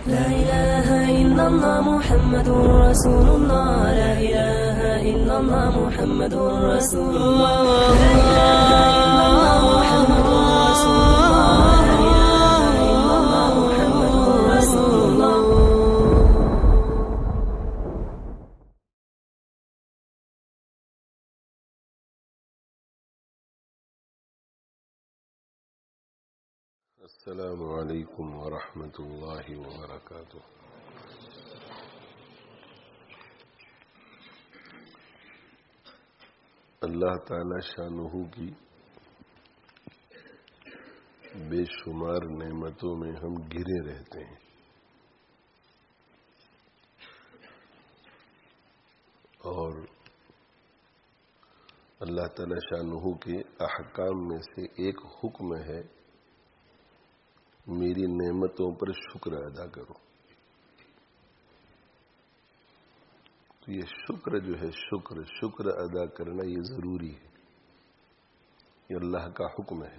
لا إله إلا الله محمد رسول الله. لا إله إلا الله محمد رسول الله. لا إله إلا الله محمد رسول الله. لا إله إلا الله محمد رسول الله. السلام علیکم ورحمۃ اللہ وبرکاتہ. اللہ تعالی شانہ کی بے شمار نعمتوں میں ہم گھرے رہتے ہیں اور اللہ تعالی شانہ کے احکام میں سے ایک حکم ہے میری نعمتوں پر شکر ادا کرو. تو یہ شکر جو ہے شکر ادا کرنا یہ ضروری ہے. یہ اللہ کا حکم ہے.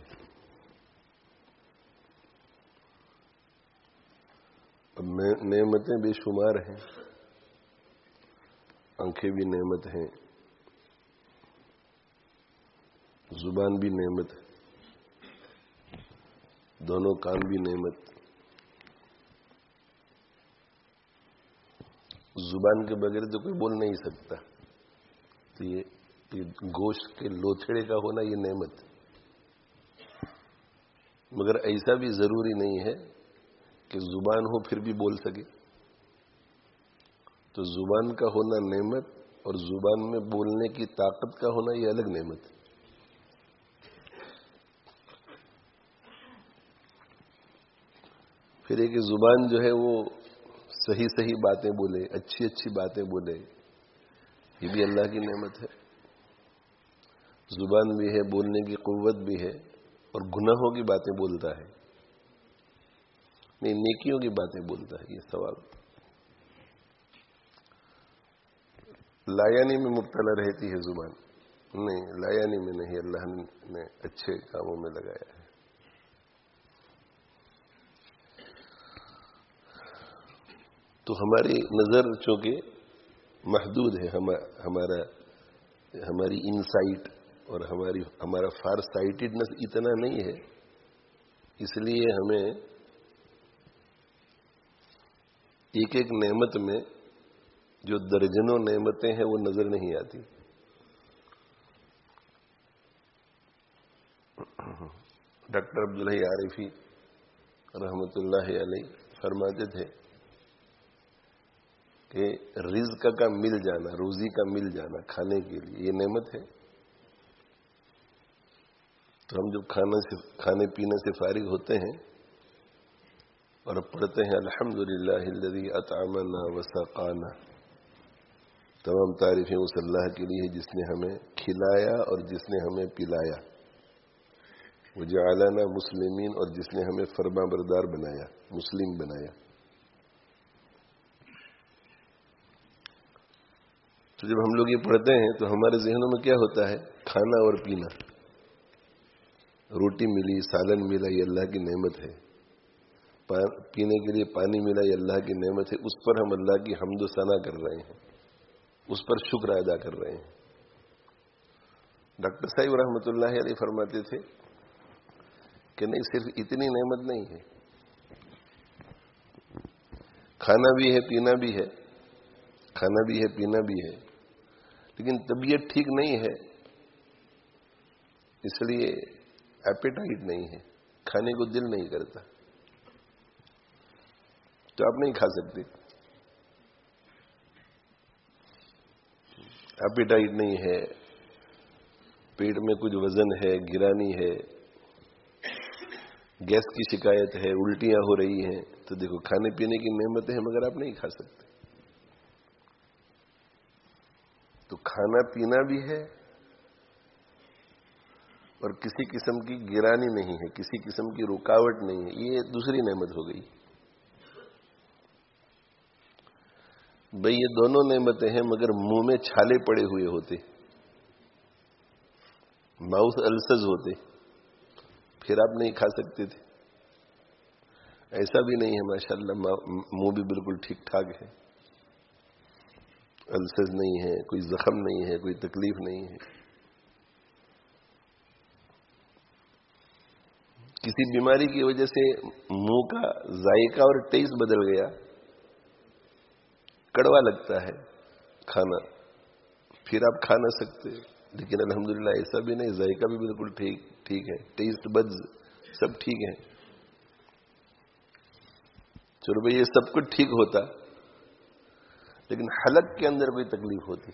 اب نعمتیں بے شمار ہیں. آنکھیں بھی نعمت ہیں, زبان بھی نعمت ہے, دونوں کان بھی نعمت. زبان کے بغیر تو کوئی بول نہیں سکتا. تو یہ گوشت کے لوتھڑے کا ہونا یہ نعمت. مگر ایسا بھی ضروری نہیں ہے کہ زبان ہو پھر بھی بول سکے. تو زبان کا ہونا نعمت اور زبان میں بولنے کی طاقت کا ہونا یہ الگ نعمت ہے. پھر ایک زبان جو ہے وہ صحیح باتیں بولے, اچھی باتیں بولے, یہ بھی اللہ کی نعمت ہے. زبان بھی ہے, بولنے کی قوت بھی ہے, اور گناہوں کی باتیں بولتا ہے, نہیں نیکیوں کی باتیں بولتا ہے. یہ ثواب. لایانی میں مبتلا رہتی ہے زبان, نہیں لایانی میں نہیں, اللہ نے اچھے کاموں میں لگایا ہے. تو ہماری نظر چونکہ محدود ہے, ہماری انسائٹ اور ہمارا فار سائٹڈنس اتنا نہیں ہے, اس لیے ہمیں ایک نعمت میں جو درجنوں نعمتیں ہیں وہ نظر نہیں آتی. ڈاکٹر عبدالحی عارفی رحمۃ اللہ علیہ فرماتے تھے کہ رزق کا مل جانا, روزی کا مل جانا کھانے کے لیے یہ نعمت ہے. تو ہم جب کھانے پینے سے فارغ ہوتے ہیں اور پڑھتے ہیں الحمدللہ الذی اطعمنا وسقانا, تمام تعریفیں اس اللہ کے لیے جس نے ہمیں کھلایا اور جس نے ہمیں پلایا, وجعلنا مسلمین, اور جس نے ہمیں فرما بردار بنایا, مسلم بنایا. تو جب ہم لوگ یہ پڑھتے ہیں تو ہمارے ذہنوں میں کیا ہوتا ہے؟ کھانا اور پینا. روٹی ملی, سالن ملا, یہ اللہ کی نعمت ہے. پینے کے لیے پانی ملا, یہ اللہ کی نعمت ہے. اس پر ہم اللہ کی حمد و ثنا کر رہے ہیں, اس پر شکر ادا کر رہے ہیں. ڈاکٹر صاحب رحمۃ اللہ علیہ فرماتے تھے کہ نہیں, صرف اتنی نعمت نہیں ہے, کھانا بھی ہے, پینا بھی ہے, کھانا بھی ہے, پینا بھی ہے, لیکن طبیعت ٹھیک نہیں ہے, اس لیے ایپیٹائٹ نہیں ہے, کھانے کو دل نہیں کرتا, تو آپ نہیں کھا سکتے. ایپیٹائٹ نہیں ہے, پیٹ میں کچھ وزن ہے, گرانی ہے, گیس کی شکایت ہے, الٹیاں ہو رہی ہیں, تو دیکھو کھانے پینے کی نعمتیں ہیں مگر آپ نہیں کھا سکتے. تو کھانا پینا بھی ہے اور کسی قسم کی گرانی نہیں ہے, کسی قسم کی رکاوٹ نہیں ہے, یہ دوسری نعمت ہو گئی. بھئی یہ دونوں نعمتیں ہیں مگر منہ میں چھالے پڑے ہوئے ہوتے, ماؤتھ السرز ہوتے, پھر آپ نہیں کھا سکتے تھے. ایسا بھی نہیں ہے ماشاءاللہ منہ بھی بالکل ٹھیک ٹھاک ہے، السر نہیں ہے، کوئی زخم نہیں ہے، کوئی تکلیف نہیں ہے. کسی بیماری کی وجہ سے منہ کا ذائقہ اور ٹیسٹ بدل گیا، کڑوا لگتا ہے کھانا، پھر آپ کھا نہ سکتے. لیکن الحمدللہ ایسا بھی نہیں، ذائقہ بھی بالکل ٹھیک ہے، ٹیسٹ بدز سب ٹھیک ہے. چلو بھئی یہ سب کچھ ٹھیک ہوتا، لیکن حلق کے اندر کوئی تکلیف ہوتی،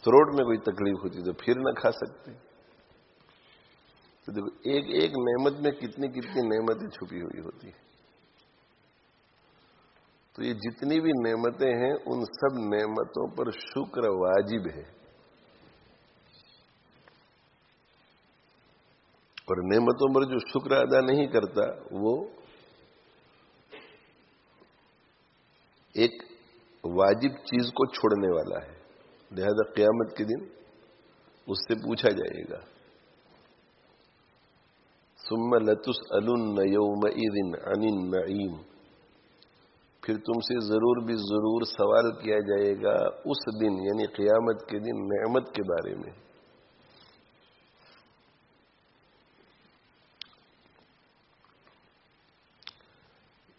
تھروٹ میں کوئی تکلیف ہوتی تو پھر نہ کھا سکتے. تو دیکھو ایک ایک نعمت میں کتنی نعمتیں چھپی ہوئی ہوتی ہیں. تو یہ جتنی بھی نعمتیں ہیں ان سب نعمتوں پر شکر واجب ہے. اور نعمتوں پر جو شکر ادا نہیں کرتا وہ ایک واجب چیز کو چھوڑنے والا ہے. لہذا قیامت کے دن اس سے پوچھا جائے گا، ثم لتسألن یومئذ عن النعیم، پھر تم سے ضرور بھی ضرور سوال کیا جائے گا اس دن یعنی قیامت کے دن نعمت کے بارے میں.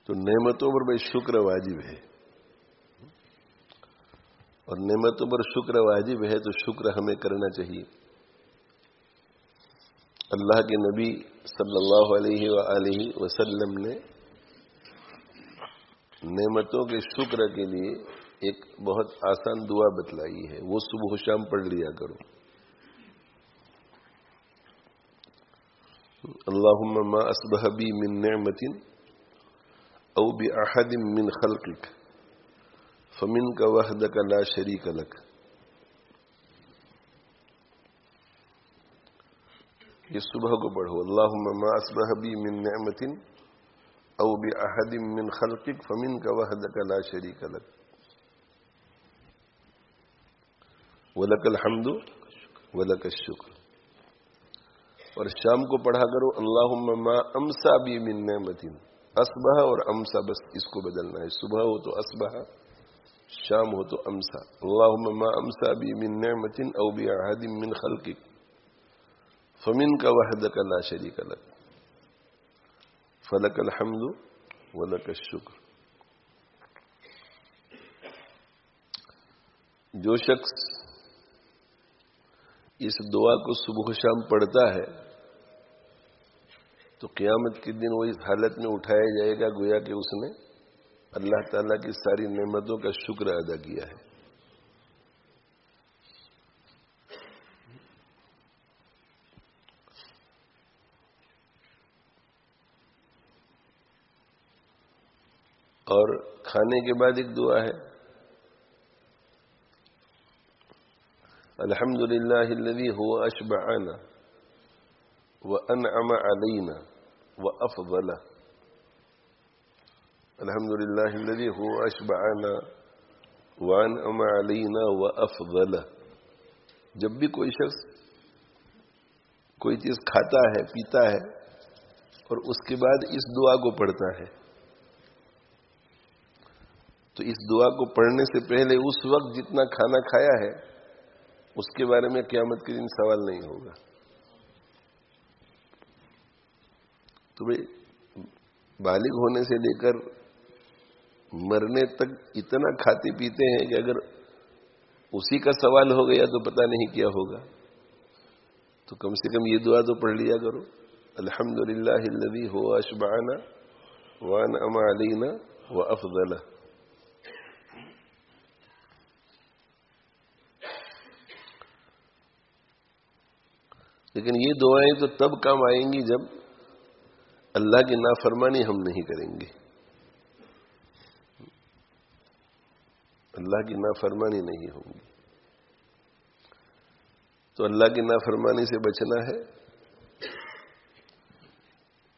تو نعمتوں پر بھائی شکر واجب ہے، اور نعمتوں پر شکر واجب ہے تو شکر ہمیں کرنا چاہیے. اللہ کے نبی صلی اللہ علیہ وآلہ وسلم نے نعمتوں کے شکر کے لیے ایک بہت آسان دعا بتلائی ہے، وہ صبح و شام پڑھ لیا کرو. اللہم ما اصبح بی من نعمت او بأحد من خلقک فمنک وحدک لا شریک لک. یہ صبح کو پڑھو، اللہم ما اصبح بی من نعمت او بأحد من خلقک فمنک وحدک لا شریک لک ولک الحمد ولک الشکر. اور شام کو پڑھا کرو اللہم ما امسا بی من نعمت. اصبح اور امسا بس اس کو بدلنا ہے، صبح ہو تو اصبح، شام ہو تو امسا. اللہم ما امسا بی من نعمت او بأحد من خلقک فمنک وحدک لا شریک لک فلک الحمد ولک الشکر. جو شخص اس دعا کو صبح و شام پڑھتا ہے تو قیامت کے دن وہ اس حالت میں اٹھایا جائے گا گویا کہ اس نے اللہ تعالیٰ کی ساری نعمتوں کا شکر ادا کیا ہے. اور کھانے کے بعد ایک دعا ہے، الحمدللہ الذی هو اشبعنا وانعم علینا وافضل. الحمدللہ الذی هو اشبعنا وانعم علینا وافضل. جب بھی کوئی شخص کوئی چیز کھاتا ہے پیتا ہے اور اس کے بعد اس دعا کو پڑھتا ہے تو اس دعا کو پڑھنے سے پہلے اس وقت جتنا کھانا کھایا ہے اس کے بارے میں قیامت کے دن سوال نہیں ہوگا. تو بھئی بالغ ہونے سے لے کر مرنے تک اتنا کھاتے پیتے ہیں کہ اگر اسی کا سوال ہو گیا تو پتہ نہیں کیا ہوگا. تو کم سے کم یہ دعا تو پڑھ لیا کرو، الحمدللہ الذی هو اشبعنا وانعم علینا وافضل. لیکن یہ دعائیں تو تب کام آئیں گی جب اللہ کی نافرمانی ہم نہیں کریں گے. اللہ کی نافرمانی نہیں ہوگی تو اللہ کی نافرمانی سے بچنا ہے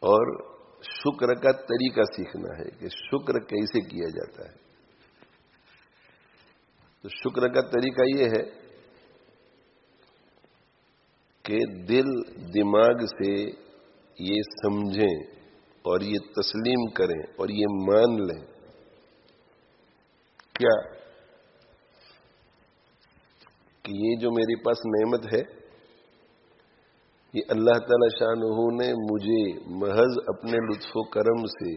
اور شکر کا طریقہ سیکھنا ہے کہ شکر کیسے کیا جاتا ہے. تو شکر کا طریقہ یہ ہے کہ دل دماغ سے یہ سمجھیں اور یہ تسلیم کریں اور یہ مان لیں کیا کہ یہ جو میرے پاس نعمت ہے یہ اللہ تعالی شانہ نے مجھے محض اپنے لطف و کرم سے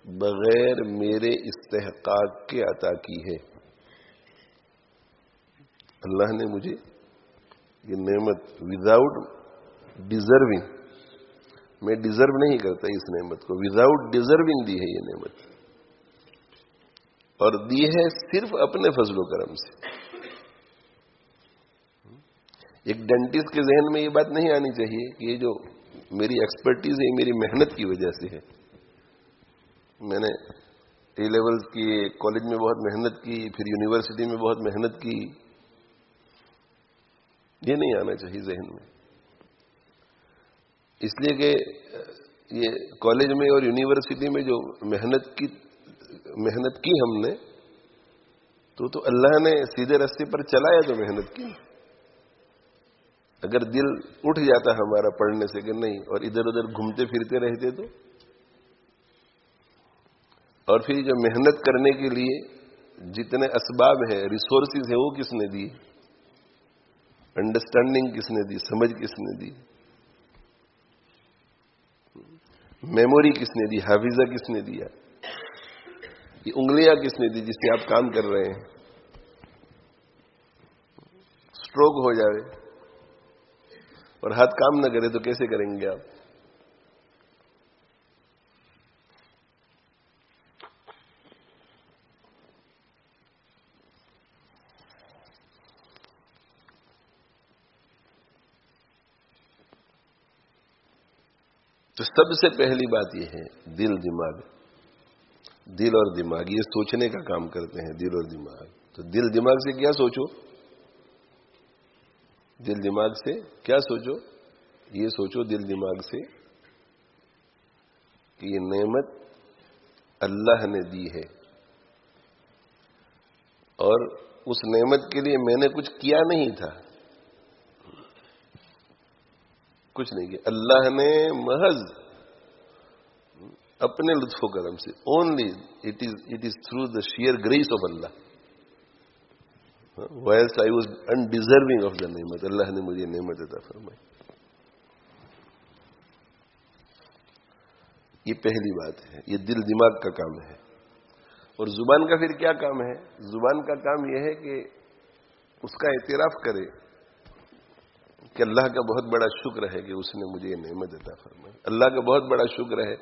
بغیر میرے استحقاق کے عطا کی ہے. اللہ نے مجھے یہ نعمت وداؤٹ ڈیزرونگ، میں ڈیزرو نہیں کرتا اس نعمت کو، وداؤٹ ڈیزرونگ دی ہے یہ نعمت، اور دی ہے صرف اپنے فضل و کرم سے. ایک ڈینٹسٹ کے ذہن میں یہ بات نہیں آنی چاہیے کہ یہ جو میری ایکسپرٹیز ہے یہ میری محنت کی وجہ سے ہے. میں نے اے لیولز کی، کالج میں بہت محنت کی، پھر یونیورسٹی میں بہت محنت کی، یہ نہیں آنا چاہیے ذہن میں. اس لیے کہ یہ کالج میں اور یونیورسٹی میں جو محنت کی ہم نے تو اللہ نے سیدھے راستے پر چلایا جو محنت کی. اگر دل اٹھ جاتا ہمارا پڑھنے سے کہ نہیں اور ادھر ادھر گھومتے پھرتے رہتے تو، اور پھر جو محنت کرنے کے لیے جتنے اسباب ہیں، ریسورسز ہیں، وہ کس نے دی؟ انڈرسٹینڈنگ کس نے دی؟ سمجھ کس نے دی؟ میموری کس نے دی؟ حافظہ کس نے دیا؟ یہ انگلیاں کس نے دی جس سے آپ کام کر رہے ہیں؟ اسٹروک ہو جائے اور ہاتھ کام نہ کرے تو کیسے کریں گے آپ؟ تو سب سے پہلی بات یہ ہے دل دماغ. دل اور دماغ یہ سوچنے کا کام کرتے ہیں، دل اور دماغ. تو دل دماغ سے کیا سوچو؟ دل دماغ سے کیا سوچو؟ یہ سوچو دل دماغ سے کہ یہ نعمت اللہ نے دی ہے اور اس نعمت کے لیے میں نے کچھ کیا نہیں تھا، کچھ نہیں کیا. اللہ نے محض اپنے لطف و کرم سے، only it is through the sheer grace of Allah, while I was undeserving of the نعمت، اللہ نے مجھے نعمت عطا فرمائی. یہ پہلی بات ہے، یہ دل دماغ کا کام ہے. اور زبان کا پھر کیا کام ہے؟ زبان کا کام یہ ہے کہ اس کا اعتراف کرے کہ اللہ کا بہت بڑا شکر ہے کہ اس نے مجھے یہ نعمت عطا فرمائی. اللہ کا بہت بڑا شکر ہے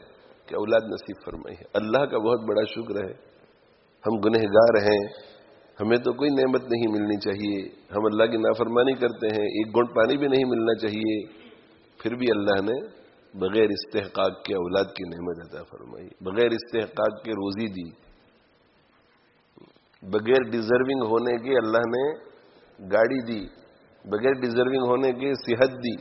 کہ اولاد نصیب فرمائی ہے. اللہ کا بہت بڑا شکر ہے ہم گنہگار ہیں، ہمیں تو کوئی نعمت نہیں ملنی چاہیے، ہم اللہ کی نافرمانی کرتے ہیں، ایک گھونٹ پانی بھی نہیں ملنا چاہیے، پھر بھی اللہ نے بغیر استحقاق کے اولاد کی نعمت عطا فرمائی، بغیر استحقاق کے روزی دی، بغیر ڈیزرونگ ہونے کے اللہ نے گاڑی دی، بغیر ڈیزرونگ ہونے کے صحت دی.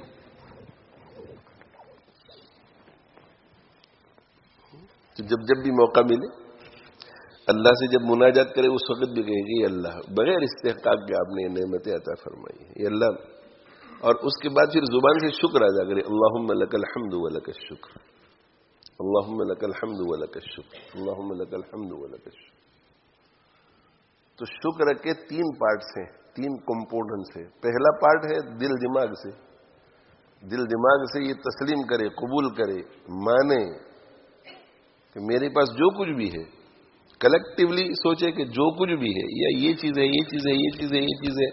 تو جب بھی موقع ملے اللہ سے جب مناجات کرے اس وقت بھی کہے گی اللہ بغیر استحقاق کے آپ نے یہ نعمتیں عطا فرمائی ہے یہ اللہ. اور اس کے بعد پھر زبان سے شکر ادا کرے، اللہم لک الحمد ولک الشکر، اللہم لک الحمد ولک الشکر، اللہم لک الحمد ولک الشکر. تو شکر کے 3 پارٹس ہیں، 3 کمپوننٹس ہیں. پہلا پارٹ ہے دل دماغ سے. دل دماغ سے یہ تسلیم کرے، قبول کرے، مانے کہ میرے پاس جو کچھ بھی ہے، کلیکٹیولی سوچے کہ جو کچھ بھی ہے، یا یہ چیز ہے، یہ چیز ہے، یہ چیز ہے، یہ چیز ہے،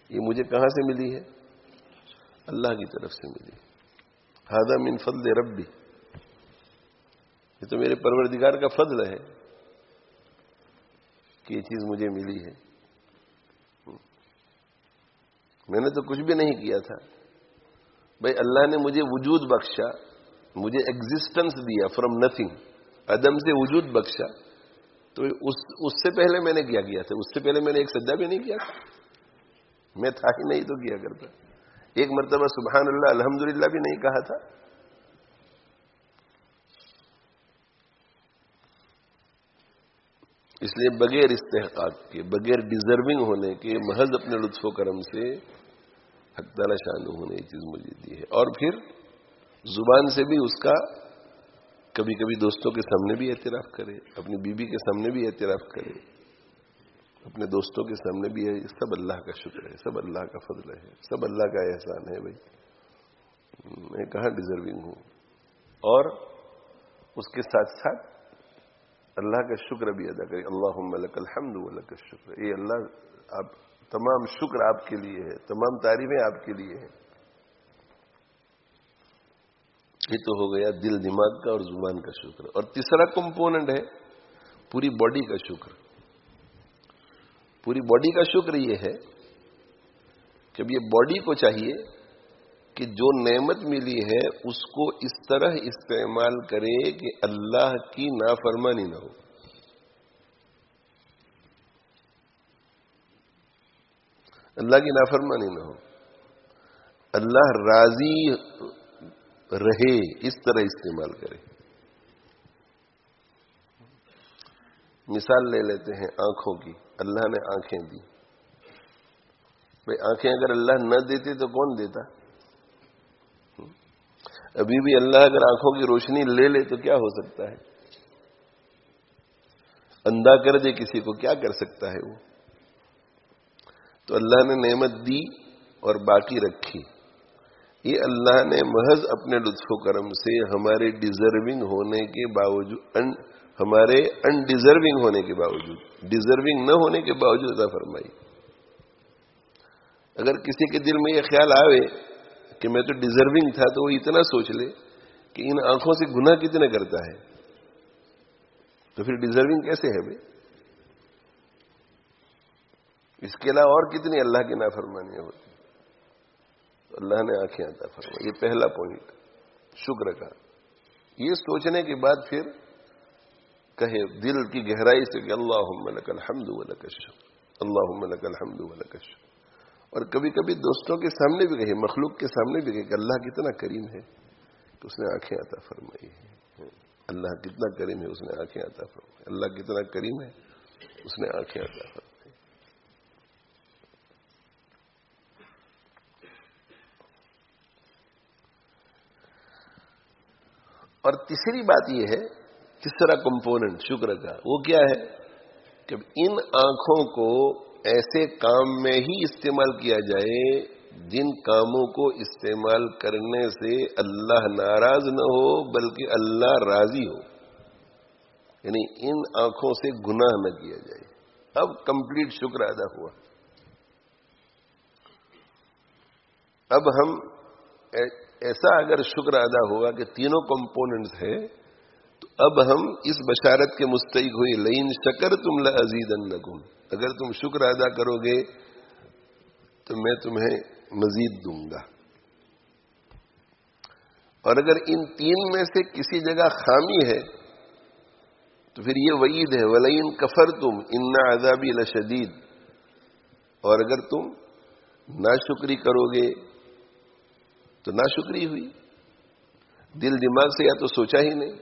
یہ مجھے کہاں سے ملی ہے؟ اللہ کی طرف سے ملی. ھذا من فضل ربی، یہ تو میرے پروردگار کا فضل ہے کہ یہ چیز مجھے ملی ہے. میں نے تو کچھ بھی نہیں کیا تھا بھائی، اللہ نے مجھے وجود بخشا، مجھے ایگزسٹنس دیا فرام نتھنگ، عدم سے وجود بخشا. تو اس سے پہلے میں نے کیا کیا تھا؟ اس سے پہلے میں نے ایک سجدہ بھی نہیں کیا تھا، میں تھا ہی نہیں تو کیا کرتا. ایک مرتبہ سبحان اللہ الحمدللہ بھی نہیں کہا تھا. اس لیے بغیر استحقاق کے، بغیر ڈیزرونگ ہونے کے، محض اپنے لطف و کرم سے حق تعالی شانہ نے یہ چیز مجھے دی ہے. اور پھر زبان سے بھی اس کا کبھی کبھی دوستوں کے سامنے بھی اعتراف کرے، اپنی بیوی کے سامنے بھی اعتراف کرے، اپنے دوستوں کے سامنے بھی ہے، سب اللہ کا شکر ہے، سب اللہ کا فضل ہے، سب اللہ کا احسان ہے. بھائی میں کہاں ڈیزرونگ ہوں. اور اس کے ساتھ ساتھ اللہ کا شکر بھی ادا کرے. اللہم لک الحمد ولک الشکر. اے اللہ، آپ تمام شکر آپ کے لیے ہے، تمام تعریفیں آپ کے لیے ہیں. یہ تو ہو گیا دل دماغ کا اور زبان کا شکر. اور تیسرا کمپوننٹ ہے پوری باڈی کا شکر. پوری باڈی کا شکر یہ ہے کہ اب یہ باڈی کو چاہیے کہ جو نعمت ملی ہے اس کو اس طرح استعمال کرے کہ اللہ کی نافرمانی نہ ہو. اللہ کی نافرمانی نہ ہو، اللہ راضی رہے، اس طرح استعمال کرے. مثال لے لیتے ہیں آنکھوں کی. اللہ نے آنکھیں دی. بھئی آنکھیں اگر اللہ نہ دیتے تو کون دیتا؟ ابھی بھی اللہ اگر آنکھوں کی روشنی لے لے تو کیا ہو سکتا ہے؟ اندھا کر دے کسی کو، کیا کر سکتا ہے وہ؟ تو اللہ نے نعمت دی اور باقی رکھی. یہ اللہ نے محض اپنے لطف و کرم سے ہمارے ڈیزرونگ ہونے کے باوجود، ہمارے انڈیزرونگ ہونے کے باوجود، ڈیزرونگ نہ ہونے کے باوجود عطا فرمائی. اگر کسی کے دل میں یہ خیال آوے کہ میں تو ڈیزرونگ تھا، تو وہ اتنا سوچ لے کہ ان آنکھوں سے گناہ کتنے کرتا ہے، تو پھر ڈیزرونگ کیسے ہے بھائی؟ اس کے علاوہ اور کتنی اللہ کی نافرمانیاں ہوتی. اللہ نے آنکھیں عطا فرمائی. یہ پہلا پوائنٹ شکر کا. یہ سوچنے کے بعد پھر کہے دل کی گہرائی سے کہ اللہم لک الحمد ولک الشکر، اللہم لک الحمد ولک الشکر. اور کبھی کبھی دوستوں کے سامنے بھی کہے، مخلوق کے سامنے بھی کہے کہ اللہ کتنا کریم ہے کہ اس نے آنکھیں عطا فرمائی ہے. اللہ کتنا کریم ہے، اس نے آنکھیں عطا فرمائی. اللہ کتنا کریم ہے، اس نے آنکھیں عطا فرمائی. اور تیسری بات یہ ہے، تیسرا کمپوننٹ شکر کا، وہ کیا ہے کہ ان آنکھوں کو ایسے کام میں ہی استعمال کیا جائے جن کاموں کو استعمال کرنے سے اللہ ناراض نہ ہو بلکہ اللہ راضی ہو. یعنی ان آنکھوں سے گناہ نہ کیا جائے. اب کمپلیٹ شکر ادا ہوا. اب ہم ایسا اگر شکر ادا ہوا کہ تینوں کمپوننٹس ہے، تو اب ہم اس بشارت کے مستحق ہوئی لئن شکرتم لازیدنکم. اگر تم شکر ادا کرو گے تو میں تمہیں مزید دوں گا. اور اگر ان تین میں سے کسی جگہ خامی ہے تو پھر یہ وعید ہے وَلَئِن كَفَرْتُمْ إِنَّ عَذَابِي لَشَدِيدٌ. اور اگر تم ناشکری کرو گے تو ناشکری ہوئی. دل دماغ سے یا تو سوچا ہی نہیں،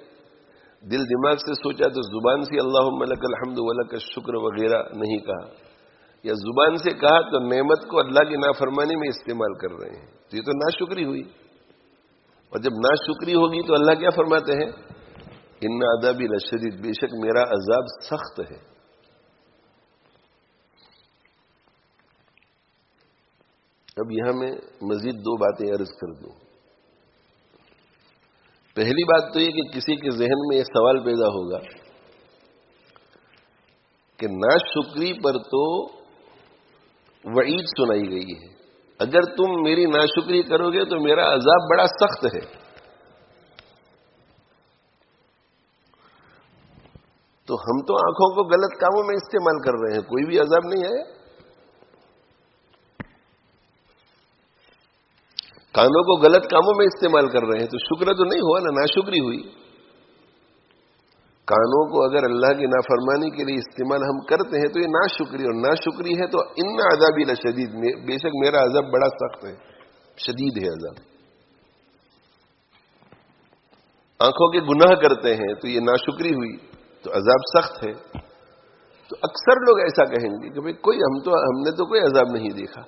دل دماغ سے سوچا تو زبان سے اللہم لک الحمد ولک الشکر وغیرہ نہیں کہا، یا زبان سے کہا تو نعمت کو اللہ کی نافرمانی میں استعمال کر رہے ہیں، تو یہ تو ناشکری ہوئی. اور جب ناشکری ہوگی تو اللہ کیا فرماتے ہیں؟ ان عذابی لشدید، بے شک میرا عذاب سخت ہے. اب یہاں میں مزید دو باتیں عرض کر دوں. پہلی بات تو یہ کہ کسی کے ذہن میں یہ سوال پیدا ہوگا کہ ناشکری پر تو وعید سنائی گئی ہے، اگر تم میری ناشکری کرو گے تو میرا عذاب بڑا سخت ہے. تو ہم تو آنکھوں کو غلط کاموں میں استعمال کر رہے ہیں، کوئی بھی عذاب نہیں ہے. کانوں کو غلط کاموں میں استعمال کر رہے ہیں تو شکر تو نہیں ہوا نا، ناشکری ہوئی. کانوں کو اگر اللہ کی نافرمانی کے لیے استعمال ہم کرتے ہیں تو یہ ناشکری، اور ناشکری ہے تو ان عذابی لشدید، بے شک میرا عذاب بڑا سخت ہے، شدید ہے عذاب. آنکھوں کے گناہ کرتے ہیں تو یہ ناشکری ہوئی تو عذاب سخت ہے. تو اکثر لوگ ایسا کہیں گے کہ بھئی ہم نے تو کوئی عذاب نہیں دیکھا.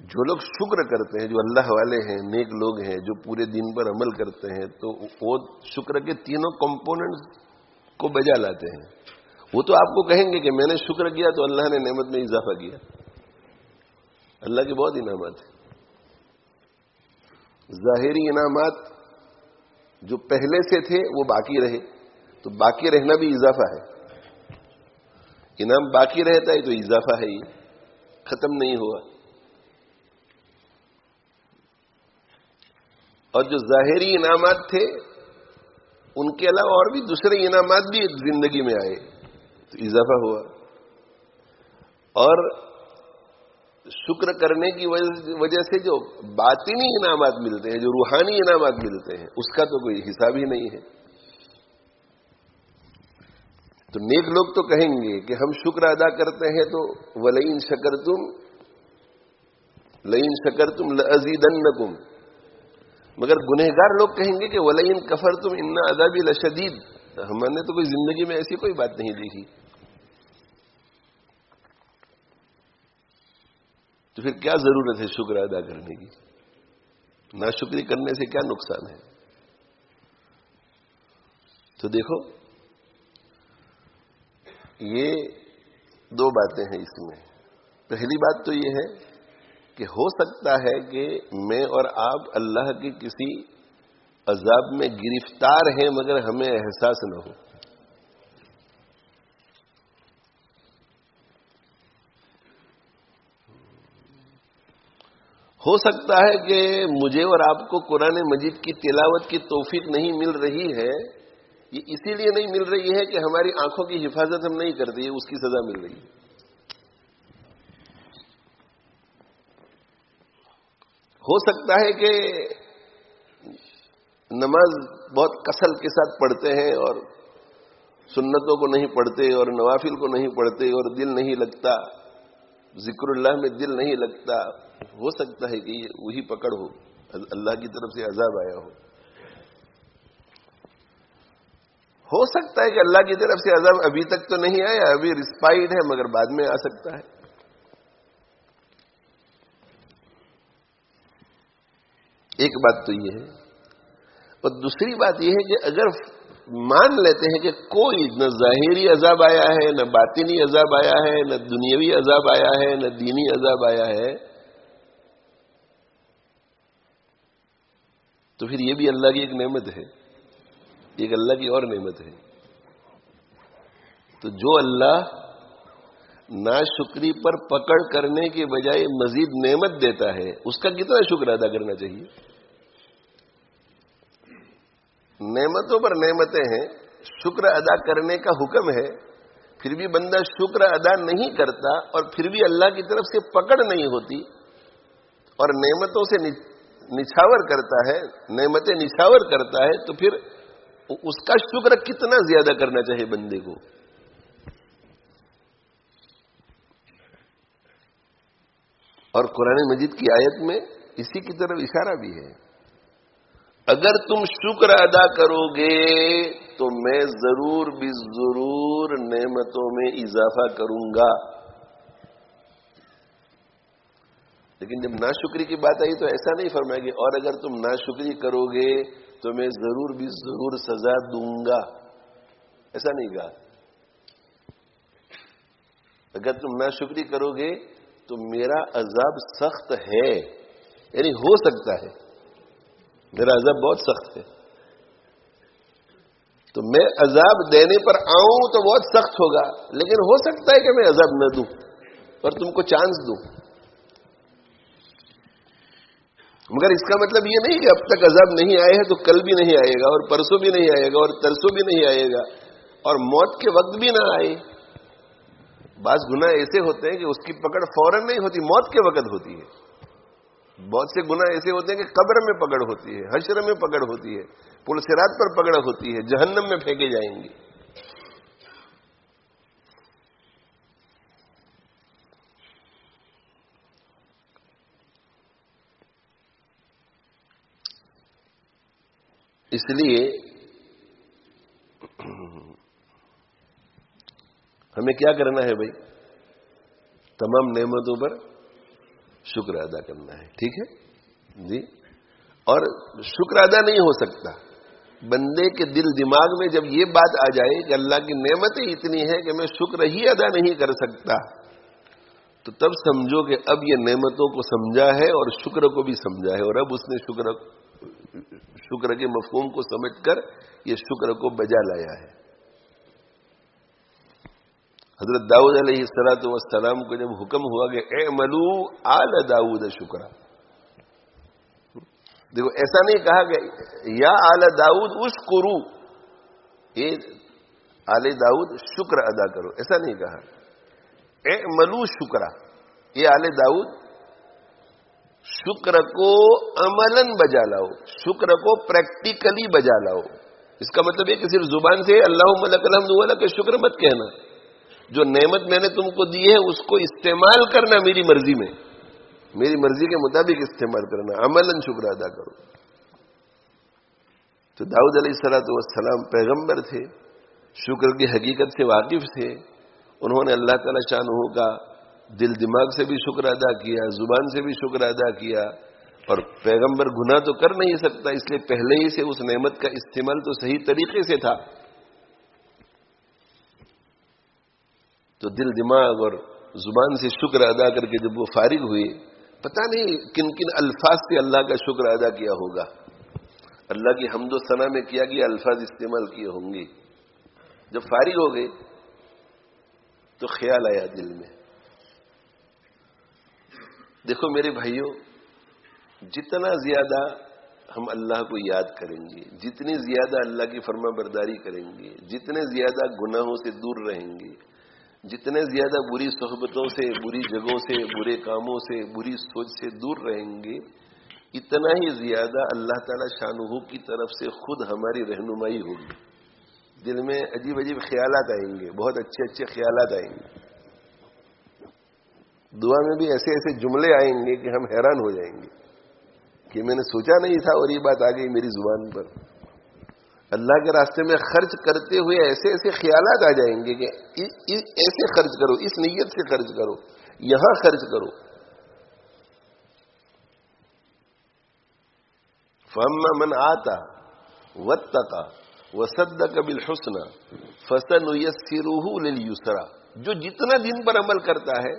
جو لوگ شکر کرتے ہیں، جو اللہ والے ہیں، نیک لوگ ہیں، جو پورے دین پر عمل کرتے ہیں، تو وہ شکر کے تینوں کمپوننٹس کو بجا لاتے ہیں. وہ تو آپ کو کہیں گے کہ میں نے شکر کیا تو اللہ نے نعمت میں اضافہ کیا. اللہ کے بہت انعامات ہیں. ظاہری انعامات جو پہلے سے تھے وہ باقی رہے، تو باقی رہنا بھی اضافہ ہے. انعام باقی رہتا ہے تو اضافہ ہے، یہ ختم نہیں ہوا. اور جو ظاہری انعامات تھے ان کے علاوہ اور بھی دوسرے انعامات بھی زندگی میں آئے تو اضافہ ہوا. اور شکر کرنے کی وجہ سے جو باطنی انعامات ملتے ہیں، جو روحانی انعامات ملتے ہیں، اس کا تو کوئی حساب ہی نہیں ہے. تو نیک لوگ تو کہیں گے کہ ہم شکر ادا کرتے ہیں تو وَلَئِن شَكَرْتُمْ لَأَزِيدَنَّكُمْ. مگر گنہگار لوگ کہیں گے کہ وَلَئِن كَفَرْتُمْ إِنَّ عَذَابِي لَشَدِيدٌ. ہم نے تو کوئی زندگی میں ایسی کوئی بات نہیں دیکھی. تو پھر کیا ضرورت ہے شکر ادا کرنے کی؟ ناشکری کرنے سے کیا نقصان ہے؟ تو دیکھو یہ دو باتیں ہیں اس میں. پہلی بات تو یہ ہے کہ ہو سکتا ہے کہ میں اور آپ اللہ کے کسی عذاب میں گرفتار ہیں مگر ہمیں احساس نہ ہو. ہو سکتا ہے کہ مجھے اور آپ کو قرآن مجید کی تلاوت کی توفیق نہیں مل رہی ہے، یہ اسی لیے نہیں مل رہی ہے کہ ہماری آنکھوں کی حفاظت ہم نہیں کرتے، اس کی سزا مل رہی ہے. ہو سکتا ہے کہ نماز بہت کسل کے ساتھ پڑھتے ہیں اور سنتوں کو نہیں پڑھتے اور نوافل کو نہیں پڑھتے اور دل نہیں لگتا، ذکر اللہ میں دل نہیں لگتا. ہو سکتا ہے کہ یہ وہی پکڑ ہو، اللہ کی طرف سے عذاب آیا ہو. ہو سکتا ہے کہ اللہ کی طرف سے عذاب ابھی تک تو نہیں آیا، ابھی رسپائٹ ہے، مگر بعد میں آ سکتا ہے. ایک بات تو یہ ہے. اور دوسری بات یہ ہے کہ اگر مان لیتے ہیں کہ کوئی نہ ظاہری عذاب آیا ہے، نہ باطنی عذاب آیا ہے، نہ دنیاوی عذاب آیا ہے، نہ دینی عذاب آیا ہے، تو پھر یہ بھی اللہ کی ایک نعمت ہے، ایک اللہ کی اور نعمت ہے. تو جو اللہ ناشکری پر پکڑ کرنے کے بجائے مزید نعمت دیتا ہے، اس کا کتنا شکر ادا کرنا چاہیے. نعمتوں پر نعمتیں ہیں، شکر ادا کرنے کا حکم ہے، پھر بھی بندہ شکر ادا نہیں کرتا اور پھر بھی اللہ کی طرف سے پکڑ نہیں ہوتی اور نعمتوں سے نچھاور کرتا ہے، نعمتیں نچھاور کرتا ہے، تو پھر اس کا شکر کتنا زیادہ کرنا چاہیے بندے کو. اور قرآن مجید کی آیت میں اسی کی طرف اشارہ بھی ہے. اگر تم شکر ادا کرو گے تو میں ضرور بھی ضرور نعمتوں میں اضافہ کروں گا. لیکن جب ناشکری کی بات آئی تو ایسا نہیں فرمایا کہ اور اگر تم ناشکری کرو گے تو میں ضرور بھی ضرور سزا دوں گا، ایسا نہیں کہا. اگر تم ناشکری کرو گے تو میرا عذاب سخت ہے، یعنی ہو سکتا ہے میرا عذاب بہت سخت ہے، تو میں عذاب دینے پر آؤں تو بہت سخت ہوگا، لیکن ہو سکتا ہے کہ میں عذاب نہ دوں اور تم کو چانس دوں. مگر اس کا مطلب یہ نہیں کہ اب تک عذاب نہیں آئے ہیں تو کل بھی نہیں آئے گا اور پرسوں بھی نہیں آئے گا اور ترسوں بھی نہیں آئے گا اور موت کے وقت بھی نہ آئے. بعض گناہ ایسے ہوتے ہیں کہ اس کی پکڑ فوراً نہیں ہوتی، موت کے وقت ہوتی ہے. بہت سے گناہ ایسے ہوتے ہیں کہ قبر میں پکڑ ہوتی ہے، حشر میں پکڑ ہوتی ہے، پل صراط پر پکڑ ہوتی ہے، جہنم میں پھینکے جائیں گے. اس لیے ہمیں کیا کرنا ہے بھائی؟ تمام نعمتوں پر شکر ادا کرنا ہے. ٹھیک ہے جی. اور شکر ادا نہیں ہو سکتا بندے کے دل دماغ میں جب یہ بات آ جائے کہ اللہ کی نعمتیں اتنی ہیں کہ میں شکر ہی ادا نہیں کر سکتا، تو تب سمجھو کہ اب یہ نعمتوں کو سمجھا ہے اور شکر کو بھی سمجھا ہے، اور اب اس نے شکر کے مفہوم کو سمجھ کر یہ شکر کو بجا لایا ہے. حضرت داؤد علیہ السلام کو جب حکم ہوا کہ اعملوا آل داؤد شکرا، دیکھو ایسا نہیں کہا کہ یا آل داؤد اشکرو، یہ آل داؤد شکر ادا کرو، ایسا نہیں کہا. اعملوا شکرا، یہ آل داؤد شکر کو عملاً بجا لاؤ، شکر کو پریکٹیکلی بجا لاؤ. اس کا مطلب یہ کہ صرف زبان سے اللہم لک الحمد ولک شکر مت کہنا، جو نعمت میں نے تم کو دی ہے اس کو استعمال کرنا میری مرضی میں، میری مرضی کے مطابق استعمال کرنا، عملاً شکر ادا کرو. تو داؤد علیہ السلام پیغمبر تھے، شکر کی حقیقت سے واقف تھے. انہوں نے اللہ تعالی شانہ کا دل دماغ سے بھی شکر ادا کیا، زبان سے بھی شکر ادا کیا. اور پیغمبر گناہ تو کر نہیں سکتا، اس لیے پہلے ہی سے اس نعمت کا استعمال تو صحیح طریقے سے تھا. تو دل دماغ اور زبان سے شکر ادا کر کے جب وہ فارغ ہوئے، پتہ نہیں کن کن الفاظ سے اللہ کا شکر ادا کیا ہوگا، اللہ کی حمد و ثنا میں کیا گیا الفاظ استعمال کیے ہوں گے. جب فارغ ہو گئے تو خیال آیا دل میں. دیکھو میرے بھائیوں، جتنا زیادہ ہم اللہ کو یاد کریں گے، جتنی زیادہ اللہ کی فرما برداری کریں گے، جتنے زیادہ گناہوں سے دور رہیں گے، جتنے زیادہ بری صحبتوں سے، بری جگہوں سے، برے کاموں سے، بری سوچ سے دور رہیں گے، اتنا ہی زیادہ اللہ تعالی شانہ کی طرف سے خود ہماری رہنمائی ہوگی. دل میں عجیب عجیب خیالات آئیں گے، بہت اچھے اچھے خیالات آئیں گے. دعا میں بھی ایسے ایسے جملے آئیں گے کہ ہم حیران ہو جائیں گے کہ میں نے سوچا نہیں تھا اور یہ بات آ گئی میری زبان پر. اللہ کے راستے میں خرچ کرتے ہوئے ایسے ایسے خیالات آ جائیں گے کہ ایسے خرچ کرو، اس نیت سے خرچ کرو، یہاں خرچ کرو. فَأَمَّا مَنْ آتَى وَاتَّقَى وَصَدَّقَ بِالْحُسْنَى فَسَنُيَسِّرُهُ لِلْيُسْرَى. جو جتنا دین پر عمل کرتا ہے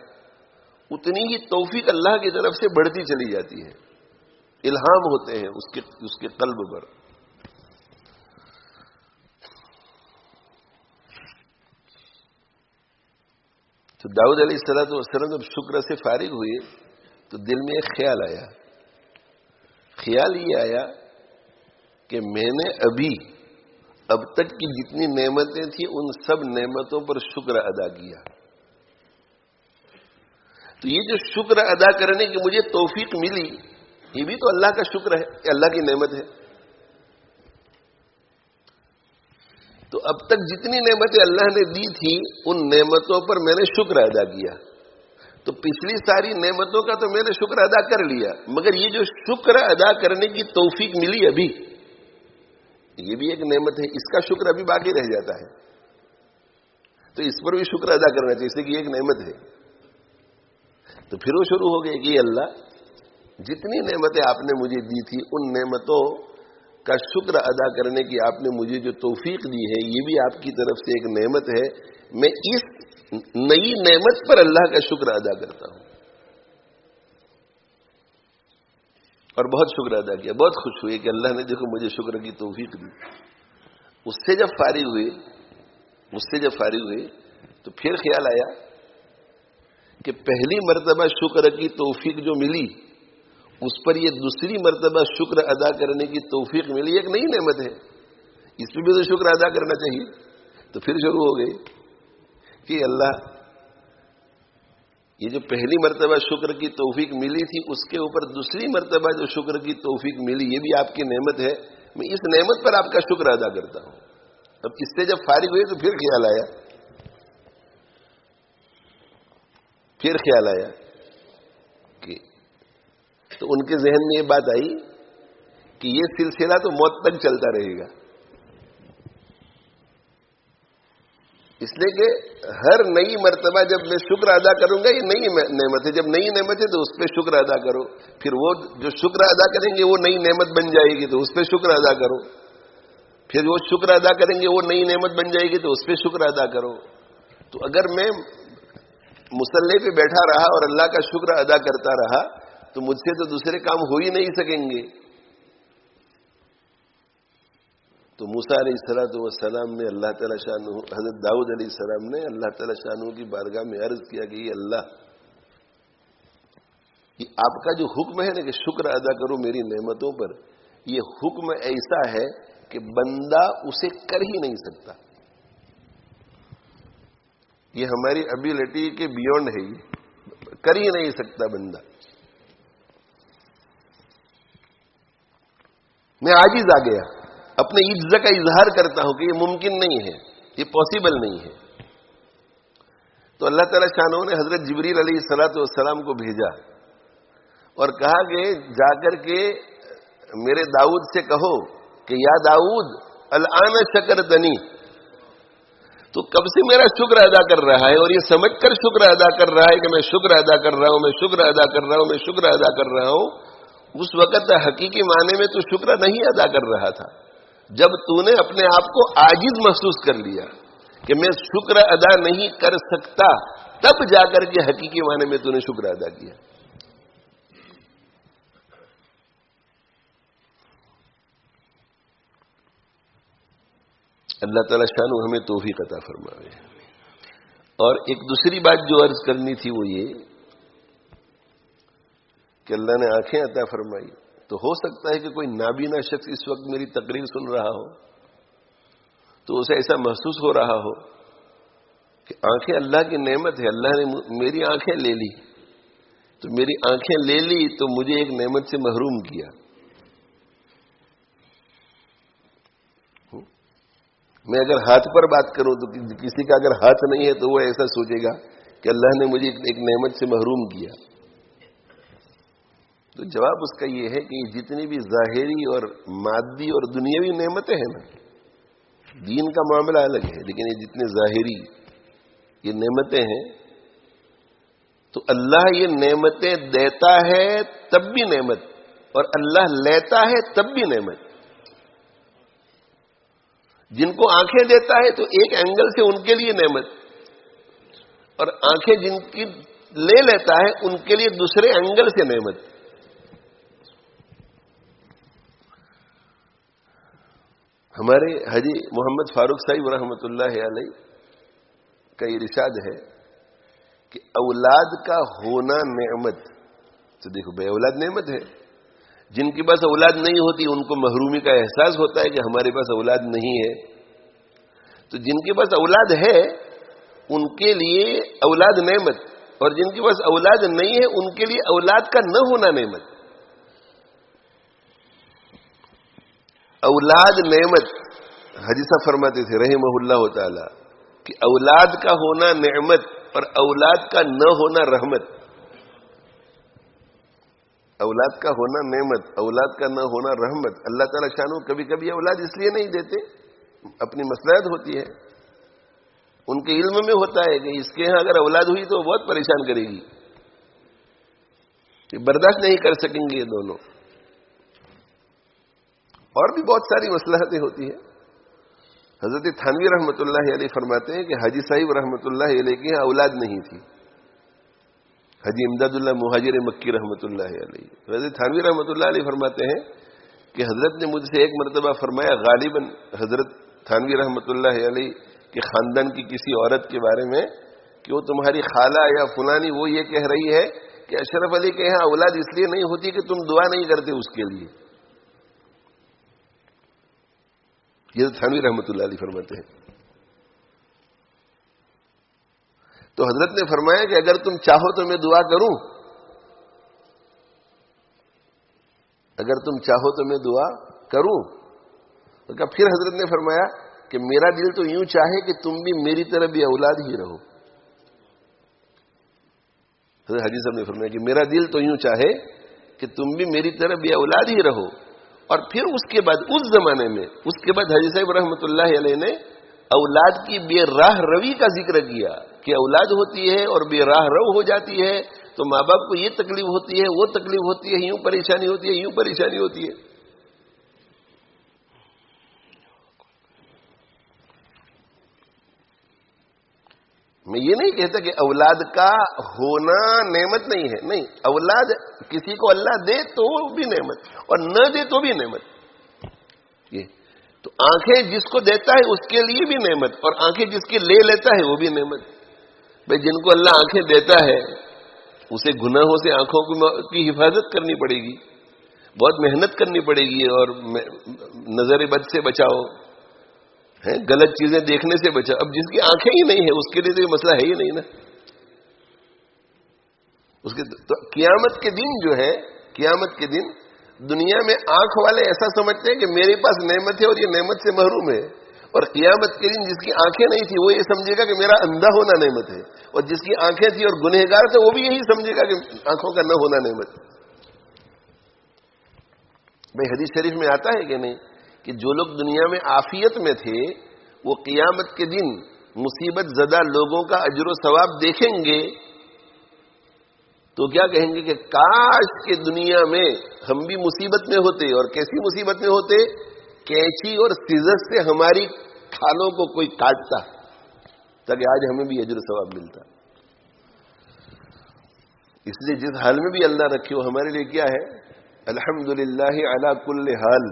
اتنی ہی توفیق اللہ کی طرف سے بڑھتی چلی جاتی ہے، الہام ہوتے ہیں اس کے قلب پر. تو داؤد علیہ السلام جب شکر سے فارغ ہوئے تو دل میں ایک خیال آیا. خیال یہ آیا کہ میں نے اب تک کی جتنی نعمتیں تھیں ان سب نعمتوں پر شکر ادا کیا. تو یہ جو شکر ادا کرنے کی مجھے توفیق ملی، یہ بھی تو اللہ کا شکر ہے، اللہ کی نعمت ہے. تو اب تک جتنی نعمتیں اللہ نے دی تھی ان نعمتوں پر میں نے شکر ادا کیا. تو پچھلی ساری نعمتوں کا تو میں نے شکر ادا کر لیا، مگر یہ جو شکر ادا کرنے کی توفیق ملی ابھی، یہ بھی ایک نعمت ہے، اس کا شکر ابھی باقی رہ جاتا ہے. تو اس پر بھی شکر ادا کرنا چاہیے، اس لیے کہ یہ ایک نعمت ہے. تو پھر وہ شروع ہو گئے کہ یہ اللہ جتنی نعمتیں آپ نے مجھے دی تھی ان نعمتوں کا شکر ادا کرنے کی آپ نے مجھے جو توفیق دی ہے یہ بھی آپ کی طرف سے ایک نعمت ہے. میں اس نئی نعمت پر اللہ کا شکر ادا کرتا ہوں. اور بہت شکر ادا کیا، بہت خوش ہوئے کہ اللہ نے دیکھو مجھے شکر کی توفیق دی. اس سے جب فارغ ہوئے تو پھر خیال آیا کہ پہلی مرتبہ شکر کی توفیق جو ملی اس پر یہ دوسری مرتبہ شکر ادا کرنے کی توفیق ملی، ایک نئی نعمت ہے، اس پہ بھی تو شکر ادا کرنا چاہیے. تو پھر شروع ہو گئی کہ اللہ یہ جو پہلی مرتبہ شکر کی توفیق ملی تھی اس کے اوپر دوسری مرتبہ جو شکر کی توفیق ملی یہ بھی آپ کی نعمت ہے، میں اس نعمت پر آپ کا شکر ادا کرتا ہوں. اب اس سے جب فارغ ہوئے تو پھر خیال آیا کہ تو ان کے ذہن میں یہ بات آئی کہ یہ سلسلہ تو موت تک چلتا رہے گا. اس لیے کہ ہر نئی مرتبہ جب میں شکر ادا کروں گا، یہ نئی نعمت ہے، جب نئی نعمت ہے تو اس پہ شکر ادا کرو، پھر وہ جو شکر ادا کریں گے وہ نئی نعمت بن جائے گی تو اس پہ شکر ادا کرو، پھر وہ شکر ادا کریں گے وہ نئی نعمت بن جائے گی تو اس پہ شکر ادا کرو. تو اگر میں مصلی پہ بیٹھا رہا اور اللہ کا شکر ادا کرتا رہا تو مجھ سے تو دوسرے کام ہو ہی نہیں سکیں گے. تو موسیٰ علیہ السلام نے اللہ تعالیٰ شانہ، حضرت داؤد علیہ السلام نے اللہ تعالیٰ شانہ کی بارگاہ میں عرض کیا کہ یہ اللہ، یہ آپ کا جو حکم ہے نا کہ شکر ادا کرو میری نعمتوں پر، یہ حکم ایسا ہے کہ بندہ اسے کر ہی نہیں سکتا. یہ ہماری ایبیلٹی کے بیونڈ ہے، یہ کر ہی نہیں سکتا بندہ. میں عاجز آ گیا، اپنے عجز کا اظہار کرتا ہوں کہ یہ ممکن نہیں ہے، یہ پاسبل نہیں ہے. تو اللہ تعالیٰ شانہ نے حضرت جبریل علیہ السلام کو بھیجا اور کہا کہ جا کر کے میرے داؤد سے کہو کہ یا داؤد الآن شکرتنی، تو کب سے میرا شکر ادا کر رہا ہے اور یہ سمجھ کر شکر ادا کر رہا ہے کہ میں شکر ادا کر رہا ہوں، میں شکر ادا کر رہا ہوں، میں شکر ادا کر رہا ہوں. اس وقت حقیقی معنی میں تو شکر نہیں ادا کر رہا تھا. جب تو نے اپنے آپ کو عاجز محسوس کر لیا کہ میں شکر ادا نہیں کر سکتا، تب جا کر کے حقیقی معنی میں تو نے شکر ادا کیا. اللہ تعالیٰ شان ہمیں توفیق عطا فرمائے. اور ایک دوسری بات جو عرض کرنی تھی وہ یہ کہ اللہ نے آنکھیں عطا فرمائی، تو ہو سکتا ہے کہ کوئی نابینا شخص اس وقت میری تقریر سن رہا ہو تو اسے ایسا محسوس ہو رہا ہو کہ آنکھیں اللہ کی نعمت ہے، اللہ نے میری آنکھیں لے لی، تو میری آنکھیں لے لی تو مجھے ایک نعمت سے محروم کیا. میں اگر ہاتھ پر بات کروں تو کسی کا اگر ہاتھ نہیں ہے تو وہ ایسا سوچے گا کہ اللہ نے مجھے ایک نعمت سے محروم کیا. تو جواب اس کا یہ ہے کہ جتنی بھی ظاہری اور مادی اور دنیاوی نعمتیں ہیں نا، دین کا معاملہ الگ ہے، لیکن یہ جتنے ظاہری یہ نعمتیں ہیں تو اللہ یہ نعمتیں دیتا ہے تب بھی نعمت، اور اللہ لیتا ہے تب بھی نعمت. جن کو آنکھیں دیتا ہے تو ایک اینگل سے ان کے لیے نعمت، اور آنکھیں جن کی لے لیتا ہے ان کے لیے دوسرے اینگل سے نعمت. ہمارے حاجی محمد فاروق صاحب رحمۃ اللہ علیہ کا یہ ارشاد ہے کہ اولاد کا ہونا نعمت. تو دیکھو بھائی، اولاد نعمت ہے. جن کے پاس اولاد نہیں ہوتی ان کو محرومی کا احساس ہوتا ہے کہ ہمارے پاس اولاد نہیں ہے. تو جن کے پاس اولاد ہے ان کے لیے اولاد نعمت، اور جن کے پاس اولاد نہیں ہے ان کے لیے اولاد کا نہ ہونا نعمت. اولاد نعمت، حاجی صاحب فرماتے تھے رحمہ اللہ تعالی کہ اولاد کا ہونا نعمت اور اولاد کا نہ ہونا رحمت. اولاد کا ہونا نعمت، اولاد کا نہ ہونا رحمت. اللہ تعالیٰ شانو کبھی کبھی اولاد اس لیے نہیں دیتے، اپنی مصلحت ہوتی ہے، ان کے علم میں ہوتا ہے کہ اس کے یہاں اگر اولاد ہوئی تو بہت پریشان کرے گی، کہ برداشت نہیں کر سکیں گے یہ دونوں. اور بھی بہت ساری مصلحتیں ہوتی ہیں. حضرت تھانوی رحمۃ اللہ علیہ فرماتے ہیں کہ حاجی صاحب رحمۃ اللہ علیہ کی یہاں اولاد نہیں تھی. حاجی امداد اللہ مہاجر مکی رحمۃ اللہ علیہ، حضرت تھانوی رحمۃ اللہ علیہ فرماتے ہیں کہ حضرت نے مجھ سے ایک مرتبہ فرمایا، غالباً حضرت تھانوی رحمۃ اللہ علیہ کے خاندان کی کسی عورت کے بارے میں، کہ وہ تمہاری خالہ یا فلانی وہ یہ کہہ رہی ہے کہ اشرف علی کے یہاں اولاد اس لیے نہیں ہوتی کہ تم دعا نہیں کرتے اس کے لیے. یہ تھانوی رحمۃ اللہ علیہ فرماتے ہیں. تو حضرت نے فرمایا کہ اگر تم چاہو تو میں دعا کروں، اگر تم چاہو تو میں دعا کروں. پھر حضرت نے فرمایا کہ میرا دل تو یوں چاہے کہ تم بھی میری طرح بھی اولاد ہی رہو. حضرت حاجی صاحب نے فرمایا کہ میرا دل تو یوں چاہے کہ تم بھی میری طرح بھی اولاد ہی رہو. اور پھر اس کے بعد اس زمانے میں، اس کے بعد حاجی صاحب رحمۃ اللہ علیہ نے اولاد کی بے راہ روی کا ذکر کیا کہ اولاد ہوتی ہے اور بے راہ رو ہو جاتی ہے تو ماں باپ کو یہ تکلیف ہوتی ہے، وہ تکلیف ہوتی ہے، یوں پریشانی ہوتی ہے، یوں پریشانی ہوتی ہے. میں یہ نہیں کہتا کہ اولاد کا ہونا نعمت نہیں ہے، نہیں، اولاد کسی کو اللہ دے تو بھی نعمت اور نہ دے تو بھی نعمت. یہ تو آنکھیں جس کو دیتا ہے اس کے لیے بھی نعمت، اور آنکھیں جس کی لے لیتا ہے وہ بھی نعمت. بھائی جن کو اللہ آنکھیں دیتا ہے اسے گناہوں سے آنکھوں کی حفاظت کرنی پڑے گی، بہت محنت کرنی پڑے گی، اور نظر بد سے بچاؤ، غلط چیزیں دیکھنے سے بچاؤ. اب جس کی آنکھیں ہی نہیں ہے اس کے لیے تو یہ مسئلہ ہے ہی نہیں نا. اس کے تو قیامت کے دن جو ہے، قیامت کے دن دنیا میں آنکھ والے ایسا سمجھتے ہیں کہ میرے پاس نعمت ہے اور یہ نعمت سے محروم ہے، اور قیامت کے دن جس کی آنکھیں نہیں تھی وہ یہ سمجھے گا کہ میرا اندھا ہونا نعمت ہے، اور جس کی آنکھیں تھی اور گنہگار تھے وہ بھی یہی سمجھے گا کہ آنکھوں کا نہ ہونا نعمت. بھائی حدیث شریف میں آتا ہے کہ نہیں کہ جو لوگ دنیا میں عافیت میں تھے وہ قیامت کے دن مصیبت زدہ لوگوں کا اجر و ثواب دیکھیں گے تو کیا کہیں گے کہ کاش کہ دنیا میں ہم بھی مصیبت میں ہوتے. اور کیسی مصیبت میں ہوتے؟ کینچی اور سیزر سے ہماری کھالوں کو کوئی کاٹتا تاکہ آج ہمیں بھی اجر و ثواب ملتا. اس لیے جس حال میں بھی اللہ رکھے ہو ہمارے لیے کیا ہے؟ الحمدللہ علی کل حال.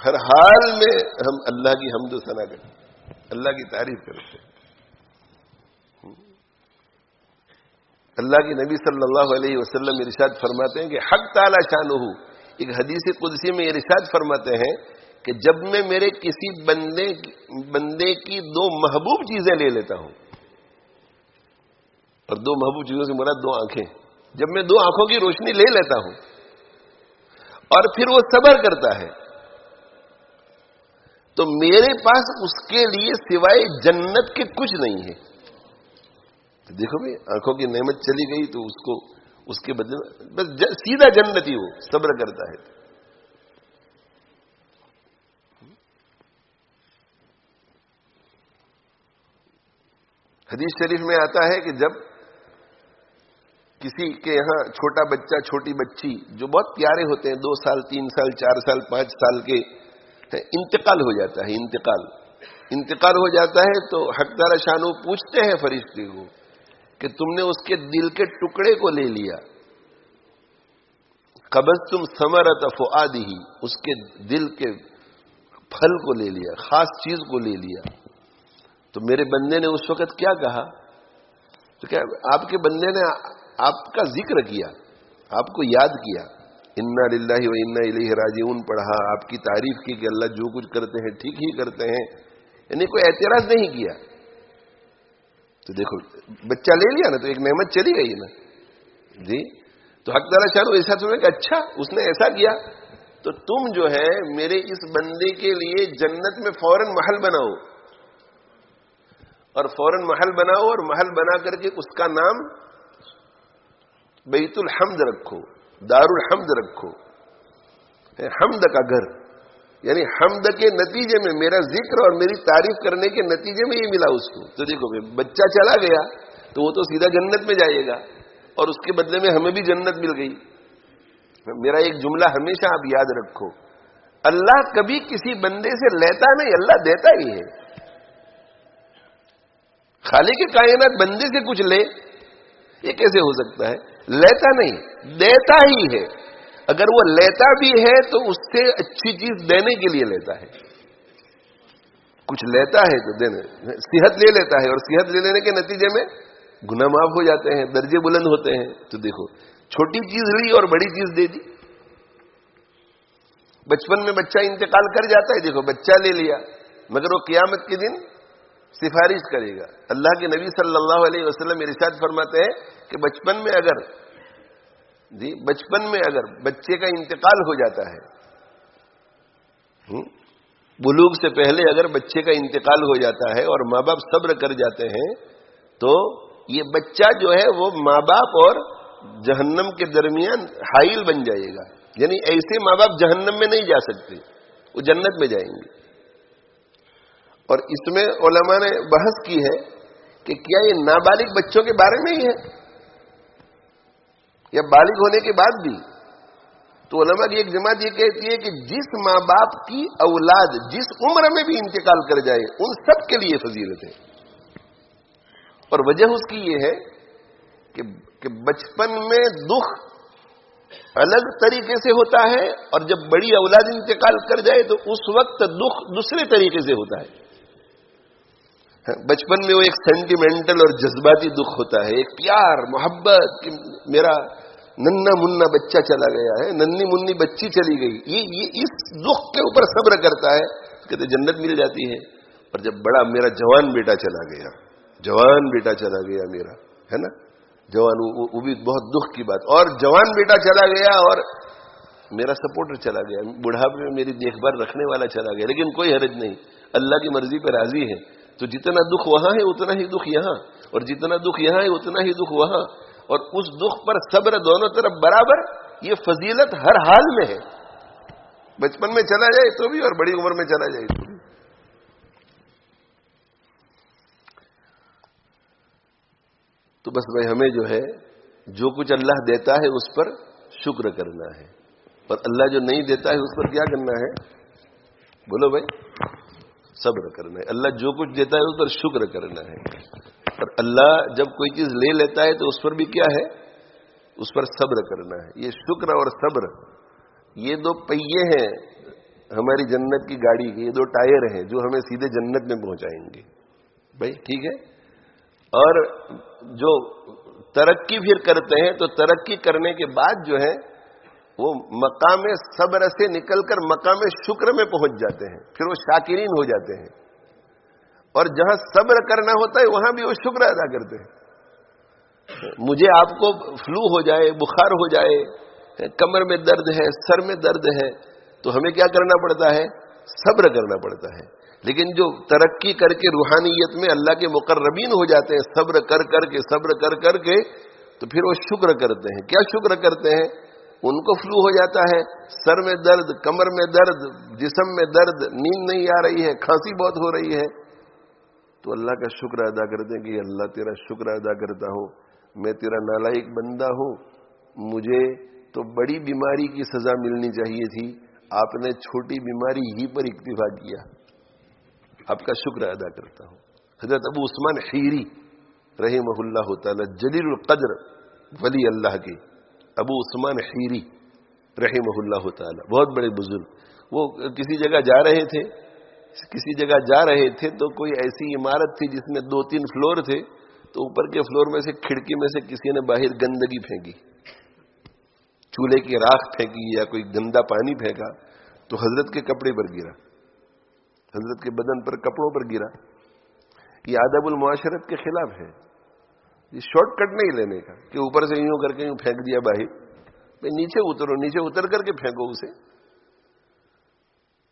ہر حال میں ہم اللہ کی حمد و ثنا کرتے، اللہ کی تعریف کرتے. اللہ کے نبی صلی اللہ علیہ وسلم ارشاد فرماتے ہیں کہ حق تعالی شانہ، ایک حدیث قدسی میں ارشاد فرماتے ہیں کہ جب میں میرے کسی بندے کی دو محبوب چیزیں لے لیتا ہوں، اور دو محبوب چیزوں سے مراد دو آنکھیں، جب میں دو آنکھوں کی روشنی لے لیتا ہوں اور پھر وہ صبر کرتا ہے تو میرے پاس اس کے لیے سوائے جنت کے کچھ نہیں ہے. تو دیکھو بھائی آنکھوں کی نعمت چلی گئی تو اس کے بدلے میں بس سیدھا جنت ہی وہ صبر کرتا ہے. حدیث شریف میں آتا ہے کہ جب کسی کے یہاں چھوٹا بچہ چھوٹی بچی جو بہت پیارے ہوتے ہیں 2 سال 3 سال 4 سال 5 سال کے انتقال ہو جاتا ہے، انتقال ہو جاتا ہے تو حق تعالی شانہ پوچھتے ہیں فرشتے کو کہ تم نے اس کے دل کے ٹکڑے کو لے لیا، قبضتم ثمرۃ فؤادہ، اس کے دل کے پھل کو لے لیا، خاص چیز کو لے لیا. تو میرے بندے نے اس وقت کیا کہا؟ تو کیا آپ کے بندے نے آپ کا ذکر کیا، آپ کو یاد کیا، انا للہ و انا الیہ راجعون پڑھا، آپ کی تعریف کی کہ اللہ جو کچھ کرتے ہیں ٹھیک ہی کرتے ہیں، یعنی کوئی اعتراض نہیں کیا. تو دیکھو بچہ لے لیا نا تو ایک نعمت چلی گئی نا جی. تو حق تعالی شانہ ایسا سمجھے کہ اچھا اس نے ایسا کیا تو تم جو ہے میرے اس بندے کے لیے جنت میں فوراً محل بناؤ، اور فوراً محل بناؤ، اور محل بنا کر کے اس کا نام بیت الحمد رکھو، دار الحمد رکھو، حمد کا گھر. یعنی حمد کے نتیجے میں میرا ذکر اور میری تعریف کرنے کے نتیجے میں یہ ملا اس کو. تو دیکھو بچہ چلا گیا تو وہ تو سیدھا جنت میں جائے گا، اور اس کے بدلے میں ہمیں بھی جنت مل گئی. میرا ایک جملہ ہمیشہ آپ یاد رکھو، اللہ کبھی کسی بندے سے لیتا نہیں، اللہ دیتا ہی ہے. خالق کائنات بندے سے کچھ لے، یہ کیسے ہو سکتا ہے؟ لیتا نہیں، دیتا ہی ہے. اگر وہ لیتا بھی ہے تو اس سے اچھی چیز دینے کے لیے لیتا ہے. کچھ لیتا ہے تو دینے، صحت لے لیتا ہے اور صحت لے لینے کے نتیجے میں گناہ معاف ہو جاتے ہیں، درجے بلند ہوتے ہیں. تو دیکھو چھوٹی چیز لی اور بڑی چیز دے دی. بچپن میں بچہ انتقال کر جاتا ہے، دیکھو بچہ لے لیا، مگر وہ قیامت کے دن سفارش کرے گا. اللہ کے نبی صلی اللہ علیہ وسلم ارشاد فرماتے ہیں کہ بچپن میں اگر بچے کا انتقال ہو جاتا ہے، بلوغ سے پہلے اگر بچے کا انتقال ہو جاتا ہے اور ماں باپ صبر کر جاتے ہیں تو یہ بچہ جو ہے وہ ماں باپ اور جہنم کے درمیان حائل بن جائے گا. یعنی ایسے ماں باپ جہنم میں نہیں جا سکتے، وہ جنت میں جائیں گے. اور اس میں علماء نے بحث کی ہے کہ کیا یہ نابالغ بچوں کے بارے میں ہی ہے یا بالغ ہونے کے بعد بھی. تو علماء کی ایک جماعت یہ کہتی ہے کہ جس ماں باپ کی اولاد جس عمر میں بھی انتقال کر جائے ان سب کے لیے فضیلت ہے. اور وجہ اس کی یہ ہے کہ بچپن میں دکھ الگ طریقے سے ہوتا ہے اور جب بڑی اولاد انتقال کر جائے تو اس وقت دکھ دوسرے طریقے سے ہوتا ہے. بچپن میں وہ ایک سینٹیمنٹل اور جذباتی دکھ ہوتا ہے, ایک پیار محبت کہ میرا ننا منا بچہ چلا گیا ہے, ننی منی بچی چلی گئی, یہ اس دکھ کے اوپر صبر کرتا ہے, کہتے جنت مل جاتی ہے. اور جب بڑا میرا جوان بیٹا چلا گیا, جوان بیٹا چلا گیا میرا, ہے نا, جوان, وہ بھی بہت دکھ کی بات. اور جوان بیٹا چلا گیا اور میرا سپورٹر چلا گیا, بڑھاپے میں میری دیکھ بھال رکھنے والا چلا گیا, لیکن کوئی حرج نہیں, اللہ کی مرضی پہ راضی ہے. تو جتنا دکھ وہاں ہے اتنا ہی دکھ یہاں, اور جتنا دکھ یہاں ہے اتنا ہی دکھ وہاں, اور اس دکھ پر صبر دونوں طرف برابر. یہ فضیلت ہر حال میں ہے, بچپن میں چلا جائے تو بھی اور بڑی عمر میں چلا جائے تو بھی. تو بس بھائی ہمیں جو ہے جو کچھ اللہ دیتا ہے اس پر شکر کرنا ہے, اور اللہ جو نہیں دیتا ہے اس پر کیا کرنا ہے, بولو بھائی, صبر کرنا ہے. اللہ جو کچھ دیتا ہے اس پر شکر کرنا ہے, اور اللہ جب کوئی چیز لے لیتا ہے تو اس پر بھی کیا ہے, اس پر صبر کرنا ہے. یہ شکر اور صبر یہ دو پہیے ہیں ہماری جنت کی گاڑی کے, یہ دو ٹائر ہیں جو ہمیں سیدھے جنت میں پہنچائیں گے بھائی, ٹھیک ہے. اور جو ترقی پھر کرتے ہیں تو ترقی کرنے کے بعد جو ہے وہ مقام صبر سے نکل کر مقام شکر میں پہنچ جاتے ہیں, پھر وہ شاکرین ہو جاتے ہیں. اور جہاں صبر کرنا ہوتا ہے وہاں بھی وہ شکر ادا کرتے ہیں. مجھے آپ کو فلو ہو جائے, بخار ہو جائے, کمر میں درد ہے, سر میں درد ہے, تو ہمیں کیا کرنا پڑتا ہے, صبر کرنا پڑتا ہے. لیکن جو ترقی کر کے روحانیت میں اللہ کے مقربین ہو جاتے ہیں صبر کر کر کے, صبر کر کر کے, تو پھر وہ شکر کرتے ہیں. کیا شکر کرتے ہیں, ان کو فلو ہو جاتا ہے, سر میں درد, کمر میں درد, جسم میں درد, نیند نہیں آ رہی ہے, کھانسی بہت ہو رہی ہے, تو اللہ کا شکر ادا کرتے ہیں کہ اللہ تیرا شکر ادا کرتا ہوں, میں تیرا نالائق بندہ ہوں, مجھے تو بڑی بیماری کی سزا ملنی چاہیے تھی, آپ نے چھوٹی بیماری ہی پر اکتفا کیا, آپ کا شکر ادا کرتا ہوں. حضرت ابو عثمان حیری رحمہ اللہ تعالی, جلیل القدر ولی اللہ کے ابو عثمان حیری رحمہ اللہ تعالی, بہت بڑے بزرگ. وہ کسی جگہ جا رہے تھے تو کوئی ایسی عمارت تھی جس میں 2-3 فلور تھے, تو اوپر کے فلور میں سے کھڑکی میں سے کسی نے باہر گندگی پھینکی, چولہے کی راکھ پھینکی یا کوئی گندا پانی پھینکا, تو حضرت کے کپڑے پر گرا, حضرت کے بدن پر, کپڑوں پر گرا. یہ آداب المعاشرت کے خلاف ہے. یہ شارٹ کٹ نہیں لینے کا کہ اوپر سے یوں کر کے یوں پھینک دیا باہر, بھائی نیچے اترو, نیچے اتر کر کے پھینکو اسے.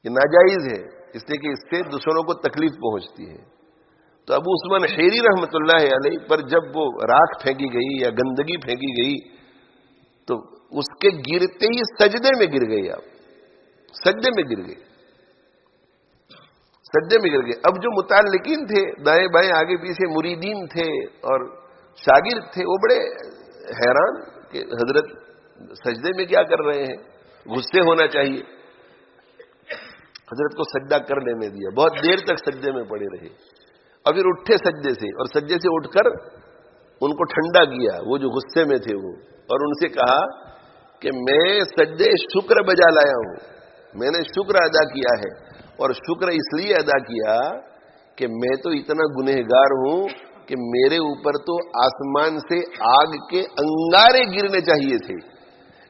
یہ ناجائز ہے, اس لیے کہ اس سے دوسروں کو تکلیف پہنچتی ہے. تو ابو عثمان حیری رحمۃ اللہ علیہ پر جب وہ راکھ پھینکی گئی یا گندگی پھینکی گئی تو اس کے گرتے ہی سجدے میں گر گئے. آپ سجدے میں گر گئے, سجدے میں گر گئے. اب جو متعلقین تھے دائیں بائیں آگے پیچھے, مریدین تھے اور شاگرد تھے, وہ بڑے حیران کہ حضرت سجدے میں کیا کر رہے ہیں, غصے ہونا چاہیے. حضرت کو سجدہ کر لینے دیا, بہت دیر تک سجدے میں پڑے رہے, اور پھر اٹھے سجدے سے, اور سجدے سے اٹھ کر ان کو ٹھنڈا کیا, وہ جو غصے میں تھے وہ, اور ان سے کہا کہ میں سجدے شکر بجا لایا ہوں, میں نے شکر ادا کیا ہے, اور شکر اس لیے ادا کیا کہ میں تو اتنا گنہگار ہوں کہ میرے اوپر تو آسمان سے آگ کے انگارے گرنے چاہیے تھے.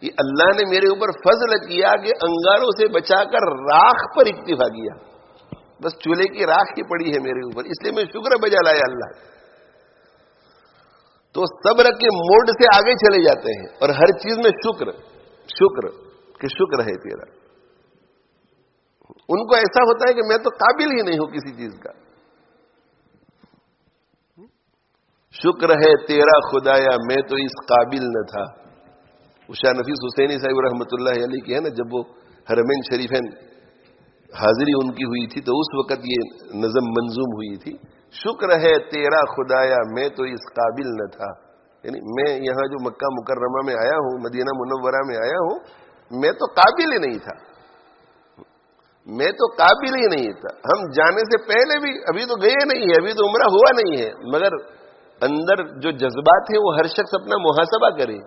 یہ اللہ نے میرے اوپر فضل کیا کہ انگاروں سے بچا کر راکھ پر اکتفا کیا, بس چولہے کی راکھ کی پڑی ہے میرے اوپر, اس لیے میں شکر بجا لایا اللہ. تو صبر کے موڈ سے آگے چلے جاتے ہیں, اور ہر چیز میں شکر شکر کہ شکر ہے تیرا. ان کو ایسا ہوتا ہے کہ میں تو قابل ہی نہیں ہوں کسی چیز کا. شکر ہے تیرا خدایا میں تو اس قابل نہ تھا. شاہ نفیس حسینی صاحب رحمۃ اللہ علیہ کی ہے نا, جب وہ حرمین شریفین حاضری ان کی ہوئی تھی تو اس وقت یہ نظم منظوم ہوئی تھی. شکر ہے تیرا خدایا میں تو اس قابل نہ تھا. یعنی میں یہاں جو مکہ مکرمہ میں آیا ہوں، مدینہ منورہ میں آیا ہوں، میں تو قابل ہی نہیں تھا. میں تو قابل ہی نہیں تھا. ہم جانے سے پہلے بھی ابھی تو گئے نہیں ہے، ابھی تو عمرہ ہوا نہیں ہے، مگر اندر جو جذبات ہیں وہ ہر شخص اپنا محاسبہ کرے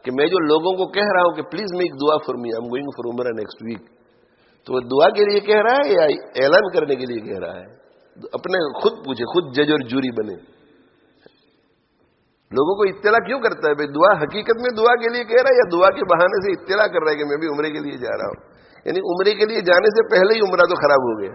کہ میں جو لوگوں کو کہہ رہا ہوں کہ پلیز میک دعا for me, I am going for عمرہ نیکسٹ ویک، تو وہ دعا کے لیے کہہ رہا ہے یا اعلان کرنے کے لیے کہہ رہا ہے؟ اپنے خود پوچھے، خود جج اور جوری بنے. لوگوں کو اطلاع کیوں کرتا ہے بھائی؟ دعا حقیقت میں دعا کے لیے کہہ رہا ہے یا دعا کے بہانے سے اطلاع کر رہا ہے کہ میں بھی عمرے کے لیے جا رہا ہوں؟ یعنی عمرے کے لیے جانے سے پہلے ہی عمرہ تو خراب ہو گیا،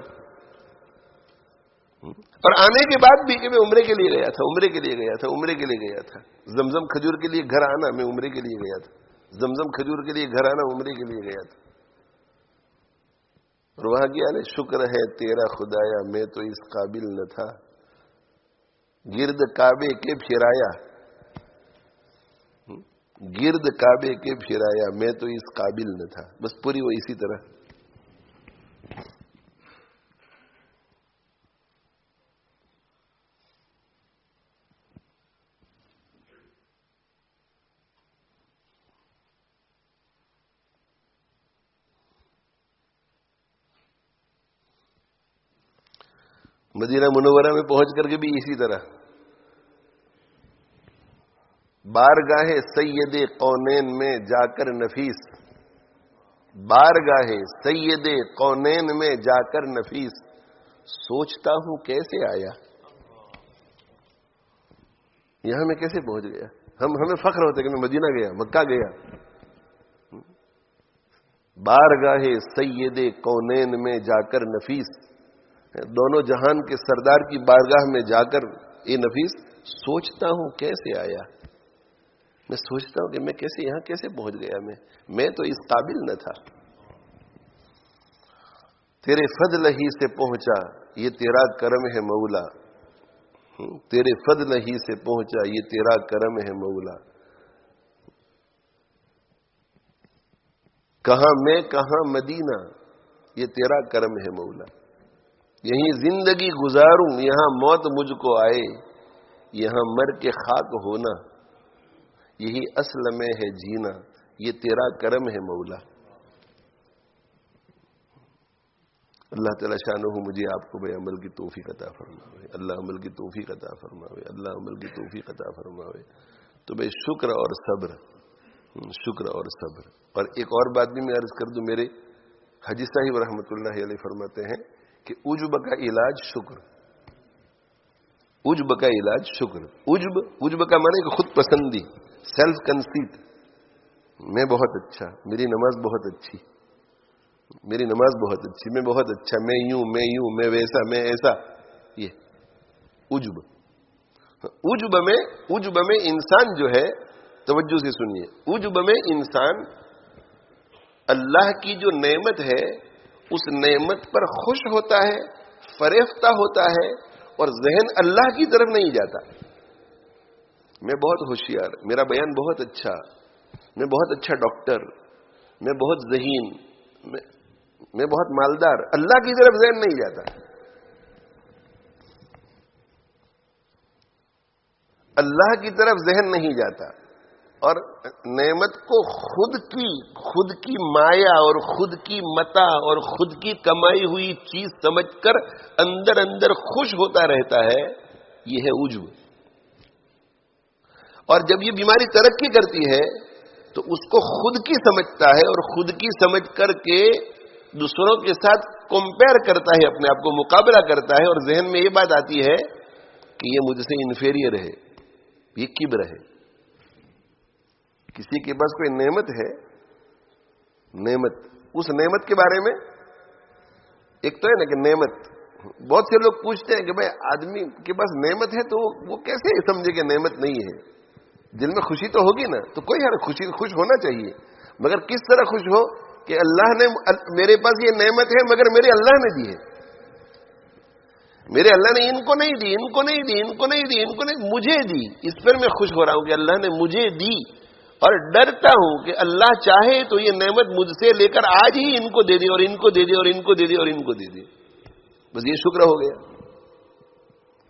اور آنے کے بعد بھی کہ میں عمرے کے لیے گیا تھا، عمرے کے لیے گیا تھا، عمرے کے لیے گیا تھا. زمزم کھجور کے لیے گھر آنا میں عمرے کے لیے گیا تھا، زمزم کھجور کے لیے گھر آنا عمرے کے لیے گیا تھا. اور وہاں کیا ہے؟ شکر ہے تیرا خدایا میں تو اس قابل نہ تھا. گرد کعبے کے پھرایا، گرد کعبے کے پھرایا میں تو اس قابل نہ تھا. بس پوری وہ اسی طرح. مدینہ منورہ میں پہنچ کر کے بھی اسی طرح. بارگاہ سید کونین میں جا کر نفیس، بارگاہ سید کونین میں جا کر نفیس، سوچتا ہوں کیسے آیا. یہاں میں کیسے پہنچ گیا؟ ہمیں فخر ہوتا ہے کہ میں مدینہ گیا، مکہ گیا. بارگاہ سید کونین میں جا کر نفیس، دونوں جہان کے سردار کی بارگاہ میں جا کر اے نفیس سوچتا ہوں کیسے آیا. میں سوچتا ہوں کہ میں کیسے یہاں کیسے پہنچ گیا. میں تو اس قابل نہ تھا. تیرے فضل ہی سے پہنچا یہ تیرا کرم ہے مولا، تیرے فضل ہی سے پہنچا یہ تیرا کرم ہے مولا. کہاں میں کہاں مدینہ یہ تیرا کرم ہے مولا. یہیں زندگی گزاروں یہاں موت مجھ کو آئے، یہاں مر کے خاک ہونا یہی اصل میں ہے جینا، یہ تیرا کرم ہے مولا. اللہ تعالیٰ شانہ مجھے آپ کو بے عمل کی توفیق عطا فرماوے. اللہ عمل کی توفیق عطا فرماوے. اللہ عمل کی توفیق عطا فرماوے. تو بھائی شکر اور صبر، شکر اور صبر. اور ایک اور بات بھی میں عرض کر دوں، میرے حاجی صاحب رحمۃ اللہ علیہ فرماتے ہیں کہ عجب کا علاج شکر. عجب کا علاج شکر. عجب کا معنی کہ خود پسندی، سیلف کنسیٹ. میں بہت اچھا، میری نماز بہت اچھی، میری نماز بہت اچھی، میں بہت اچھا، میں یوں، میں یوں، میں ویسا، میں ایسا. یہ عجب. عجب میں انسان جو ہے، توجہ سے سنیے، عجب میں انسان اللہ کی جو نعمت ہے اس نعمت پر خوش ہوتا ہے، فریفتہ ہوتا ہے، اور ذہن اللہ کی طرف نہیں جاتا. میں بہت ہوشیار، میرا بیان بہت اچھا، میں بہت اچھا ڈاکٹر، میں بہت ذہین، میں بہت مالدار. اللہ کی طرف ذہن نہیں جاتا. اللہ کی طرف ذہن نہیں جاتا، اور نعمت کو خود کی مایا اور خود کی متاع اور خود کی کمائی ہوئی چیز سمجھ کر اندر خوش ہوتا رہتا ہے. یہ ہے عجب. اور جب یہ بیماری ترقی کرتی ہے تو اس کو خود کی سمجھتا ہے، اور خود کی سمجھ کر کے دوسروں کے ساتھ کمپیئر کرتا ہے، اپنے آپ کو مقابلہ کرتا ہے، اور ذہن میں یہ بات آتی ہے کہ یہ مجھ سے انفیریئر ہے، یہ کبر ہے. کسی کے پاس کوئی نعمت ہے، نعمت، اس نعمت کے بارے میں ایک تو ہے نا کہ نعمت، بہت سے لوگ پوچھتے ہیں کہ بھائی آدمی کے پاس نعمت ہے تو وہ کیسے سمجھے کہ نعمت نہیں ہے. دل میں خوشی تو ہوگی نا، تو کوئی خوش ہونا چاہیے، مگر کس طرح خوش ہو کہ اللہ نے میرے پاس یہ نعمت ہے مگر میرے اللہ نے دی ہے. میرے اللہ نے ان کو نہیں دی، ان کو نہیں دی، ان کو نہیں دی، ان کو نہیں، مجھے دی. اس پر میں خوش ہو رہا ہوں کہ اللہ نے مجھے دی، اور ڈرتا ہوں کہ اللہ چاہے تو یہ نعمت مجھ سے لے کر آج ہی ان کو دے دے، اور ان کو دے دے، اور ان کو دے دے، اور ان کو دے دے. بس یہ شکر ہو گیا،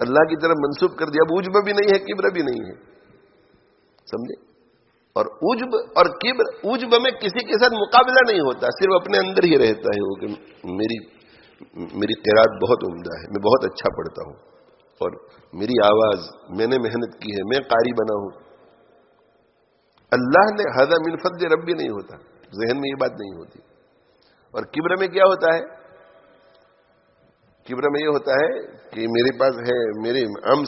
اللہ کی طرف منسوب کر دیا. اب عجب بھی نہیں ہے، کبر بھی نہیں ہے، سمجھے؟ اور عجب اور کبر، عجب میں کسی کے ساتھ مقابلہ نہیں ہوتا، صرف اپنے اندر ہی رہتا ہے وہ کہ میری قرات بہت عمدہ ہے، میں بہت اچھا پڑھتا ہوں، اور میری آواز، میں نے محنت کی ہے، میں قاری بنا ہوں. اللہ نے ھذا من فضل ربی نہیں ہوتا، ذہن میں یہ بات نہیں ہوتی. اور کبر میں کیا ہوتا ہے؟ کبر میں یہ ہوتا ہے کہ میرے پاس ہے، میرے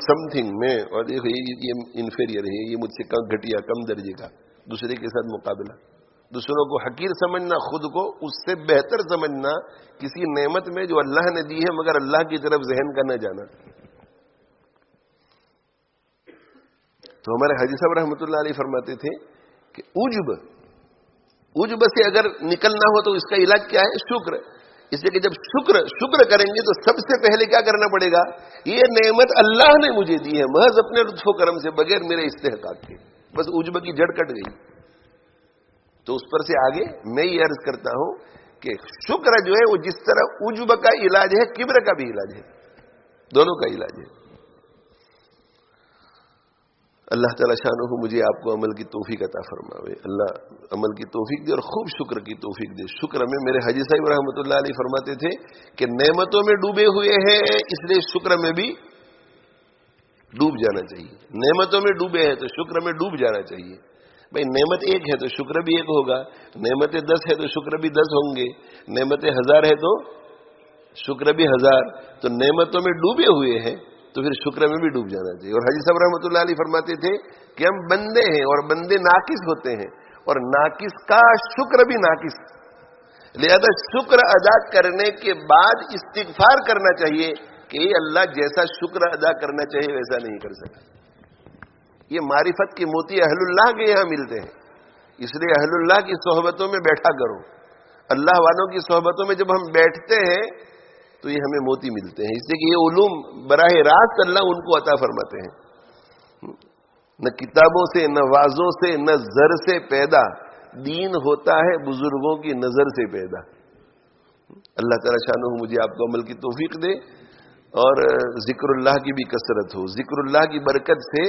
سم تھنگ میں، اور دیکھو یہ انفیریئر ہے، یہ مجھ سے کم گھٹیا، کم درجے کا. دوسرے کے ساتھ مقابلہ، دوسروں کو حقیر سمجھنا، خود کو اس سے بہتر سمجھنا کسی نعمت میں جو اللہ نے دی ہے، مگر اللہ کی طرف ذہن کا نہ جانا. تو ہمارے حاجی صاحب رحمۃ اللہ علیہ فرماتے تھے کہ عجب سے اگر نکلنا ہو تو اس کا علاج کیا ہے؟ شکر. اس لیے کہ جب شکر کریں گے تو سب سے پہلے کیا کرنا پڑے گا؟ یہ نعمت اللہ نے مجھے دی ہے محض اپنے لطف و کرم سے، بغیر میرے استحقاق کے. بس عجب کی جڑ کٹ گئی. تو اس پر سے آگے میں یہ عرض کرتا ہوں کہ شکر جو ہے وہ جس طرح عجب کا علاج ہے، کبر کا بھی علاج ہے، دونوں کا علاج ہے. اللہ تعالیٰ شانہ مجھے آپ کو عمل کی توفیق عطا فرماوے. اللہ عمل کی توفیق دے اور خوب شکر کی توفیق دے. شکر میں میرے حاجی صاحب رحمۃ اللہ علیہ فرماتے تھے کہ نعمتوں میں ڈوبے ہوئے ہیں، اس لیے شکر میں بھی ڈوب جانا چاہیے. نعمتوں میں ڈوبے ہیں تو شکر میں ڈوب جانا چاہیے. بھائی نعمت ایک ہے تو شکر بھی ایک ہوگا، نعمتیں 10 ہے تو شکر بھی 10 ہوں گے، نعمتیں 1000 ہے تو شکر بھی 1000. تو نعمتوں میں ڈوبے ہوئے ہیں تو پھر شکر میں بھی ڈوب جانا چاہیے. اور حاجی صاحب رحمۃ اللہ علیہ فرماتے تھے کہ ہم بندے ہیں اور بندے ناقص ہوتے ہیں، اور ناقص کا شکر بھی ناقص. لہذا شکر ادا کرنے کے بعد استغفار کرنا چاہیے کہ یہ اللہ جیسا شکر ادا کرنا چاہیے ویسا نہیں کر سکا. یہ معرفت کے موتی اہل اللہ کے یہاں ملتے ہیں. اس لیے اہل اللہ کی صحبتوں میں بیٹھا کرو. اللہ والوں کی صحبتوں میں جب ہم بیٹھتے ہیں تو یہ ہمیں موتی ملتے ہیں. اس لیے کہ یہ علوم براہ راست اللہ ان کو عطا فرماتے ہیں. نہ کتابوں سے، نہ وعظوں سے، نہ زر سے پیدا دین ہوتا ہے، بزرگوں کی نظر سے پیدا. اللہ تعالیٰ شانہ مجھے آپ کو عمل کی توفیق دے، اور ذکر اللہ کی بھی کثرت ہو. ذکر اللہ کی برکت سے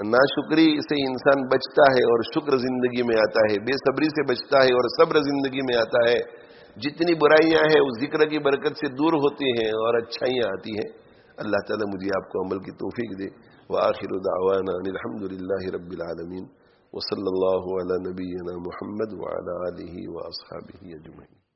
ناشکری سے انسان بچتا ہے اور شکر زندگی میں آتا ہے، بے صبری سے بچتا ہے اور صبر زندگی میں آتا ہے. جتنی برائیاں ہیں اس ذکر کی برکت سے دور ہوتی ہیں اور اچھائیاں آتی ہیں. اللہ تعالیٰ مجھے آپ کو عمل کی توفیق دے. وآخر دعوانا الحمد للہ رب العالمین، وصلی اللہ علی نبینا محمد وعلی آلہ واصحابہ اجمعین.